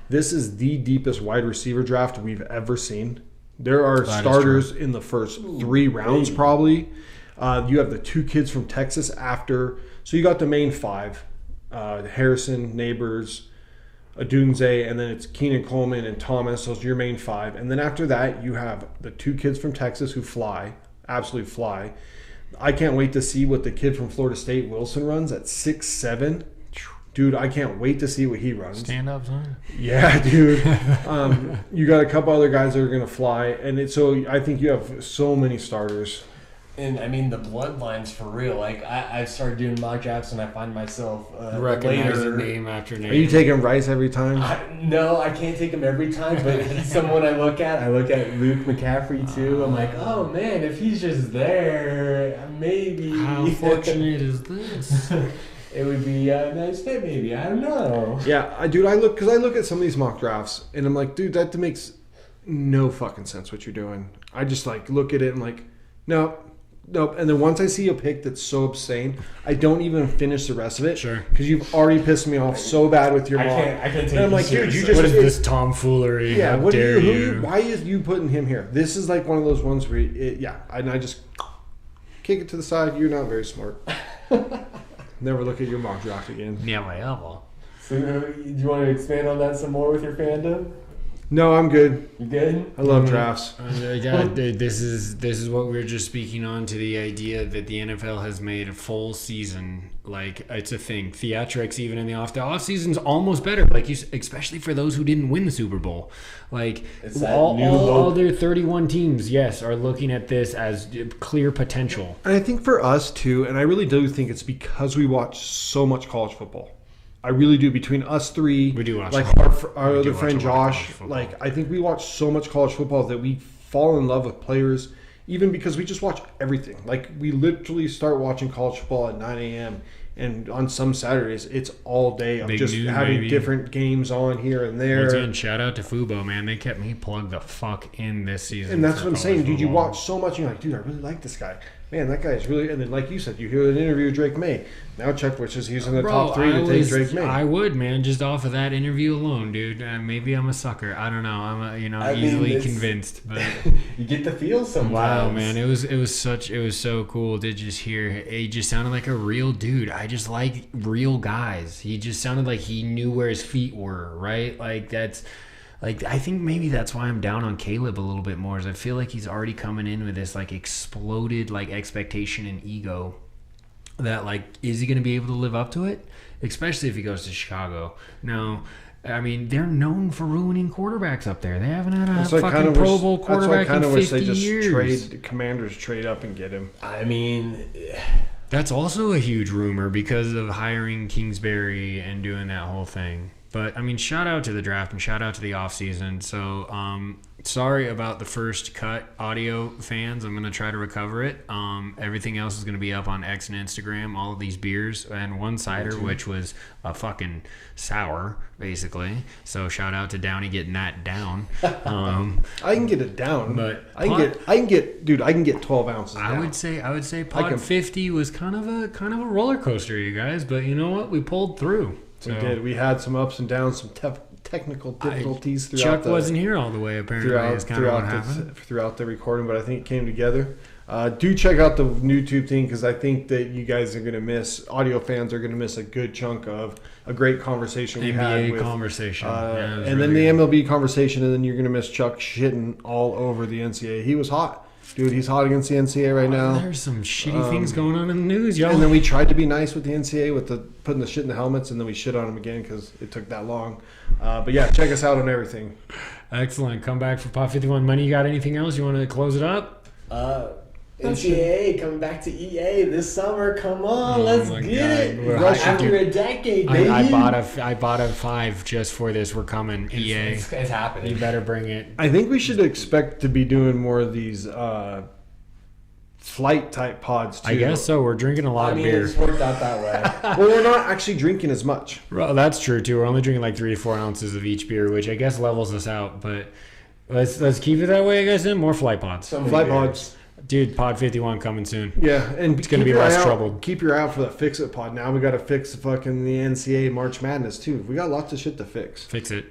This is the deepest wide receiver draft we've ever seen. There are starters in the first 3 rounds probably. You have the 2 kids from Texas after. So you got the main 5. Harrison, Neighbors, Adunze, and then it's Keenan Coleman and Thomas. Those are your main 5. And then after that, you have the 2 kids from Texas who absolutely fly. I can't wait to see what the kid from Florida State, Wilson, runs at 6'7". Dude, I can't wait to see what he runs. Stand up, son. Yeah, dude. You got a couple other guys that are going to fly. And so I think you have so many starters. And I mean, the bloodlines for real. Like, I've started doing mock drafts and I find myself recognizing name after name. Are you taking Rice every time? No, I can't take him every time, but he's someone I look at. I look at Luke McCaffrey too. I'm like, oh man, if he's just there, maybe. How fortunate is this? It would be a nice fit, maybe. I don't know. Yeah, I look at some of these mock drafts, and I'm like, dude, that makes no fucking sense what you're doing. I just like look at it and like, nope. And then once I see a pick that's so obscene, I don't even finish the rest of it. Sure. Because you've already pissed me off so bad with your mock. I can't take and I'm like, dude, you just what is this tomfoolery? Yeah. How dare you? Why is you putting him here? This is like one of those ones where, and I just kick it to the side. You're not very smart. Never look at your mock draft again. Never ever. So, do you want to expand on that some more with your fandom? No, I'm good. You good? I love drafts. This is what we were just speaking on, to the idea that the NFL has made a full season like it's a thing. Theatrics even in the off season's almost better. Like especially for those who didn't win the Super Bowl. Like all their 31 teams, yes, are looking at this as clear potential. And I think for us too, and I really do think it's because we watch so much college football. I really do. Between us 3, we do watch like our other friend Josh. Like I think we watch so much college football that we fall in love with players, even because we just watch everything. Like we literally start watching college football at 9 a.m. and on some Saturdays it's all day of just having different games on here and there. Once again, shout out to Fubo, man. They kept me plugged the fuck in this season. And that's what I'm saying, dude. You watch so much, and you're like, dude, I really like this guy. Man, that guy is really. And then, like you said, you hear an interview with Drake May. Now Chuck wishes he's in the top 3 to take Drake May. I would, man, just off of that interview alone, dude. Maybe I'm a sucker. I don't know. I'm easily convinced, but you get the feel sometimes. Wow, man, it was so cool to just hear. He just sounded like a real dude. I just like real guys. He just sounded like he knew where his feet were, right? Like that's. Like, I think maybe that's why I'm down on Caleb a little bit more, is I feel like he's already coming in with this, like, exploded, like, expectation and ego that, like, is he going to be able to live up to it? Especially if he goes to Chicago. No, I mean, they're known for ruining quarterbacks up there. They haven't had a fucking Pro Bowl quarterback in 50 years. That's why I kind of wish they just Commanders trade up and get him. I mean... That's also a huge rumor because of hiring Kingsbury and doing that whole thing. But, I mean, shout out to the draft and shout out to the offseason. So, sorry about the first cut audio, fans. I'm going to try to recover it. Everything else is going to be up on X and Instagram, all of these beers, and one cider, which was a fucking sour, basically. So, shout out to Downey getting that down. I can get it down. But I can get 12 ounces down. I would say Pod 50 was kind of a roller coaster, you guys. But you know what? We pulled through. We did. We had some ups and downs, some technical difficulties Chuck wasn't here all the way, apparently. Throughout the recording, but I think it came together. Do check out the YouTube thing because I think that you guys are going to miss, audio fans are going to miss a good chunk of a great conversation we had. Conversation. And really then the MLB conversation, and then you're going to miss Chuck shitting all over the NCAA. He was hot. Dude, he's hot against the NCAA right now. There's some shitty things going on in the news, y'all. And then we tried to be nice with the NCAA with the putting the shit in the helmets, and then we shit on them again because it took that long. But yeah, check us out on everything. Excellent. Come back for Pot 51 Money. You got anything else? You want to close it up? NCAA coming back to EA this summer. Come on, let's get it. After a decade, baby. I bought a 5 just for this. We're coming, EA. It's happening. You better bring it. I think we should expect to be doing more of these flight type pods too. I guess so. We're drinking a lot of beer. It's worked out that way. Well, we're not actually drinking as much. Well, that's true too. We're only drinking like 3 to 4 ounces of each beer, which I guess levels us out. But let's keep it that way, I guess. Then more flight pods. Flight pods. Dude, Pod 51 coming soon. Yeah, and it's going to be less trouble. Keep your eye out for that Fix It pod. Now we got to fix fucking the NCAA March Madness too. We got lots of shit to fix. Fix it.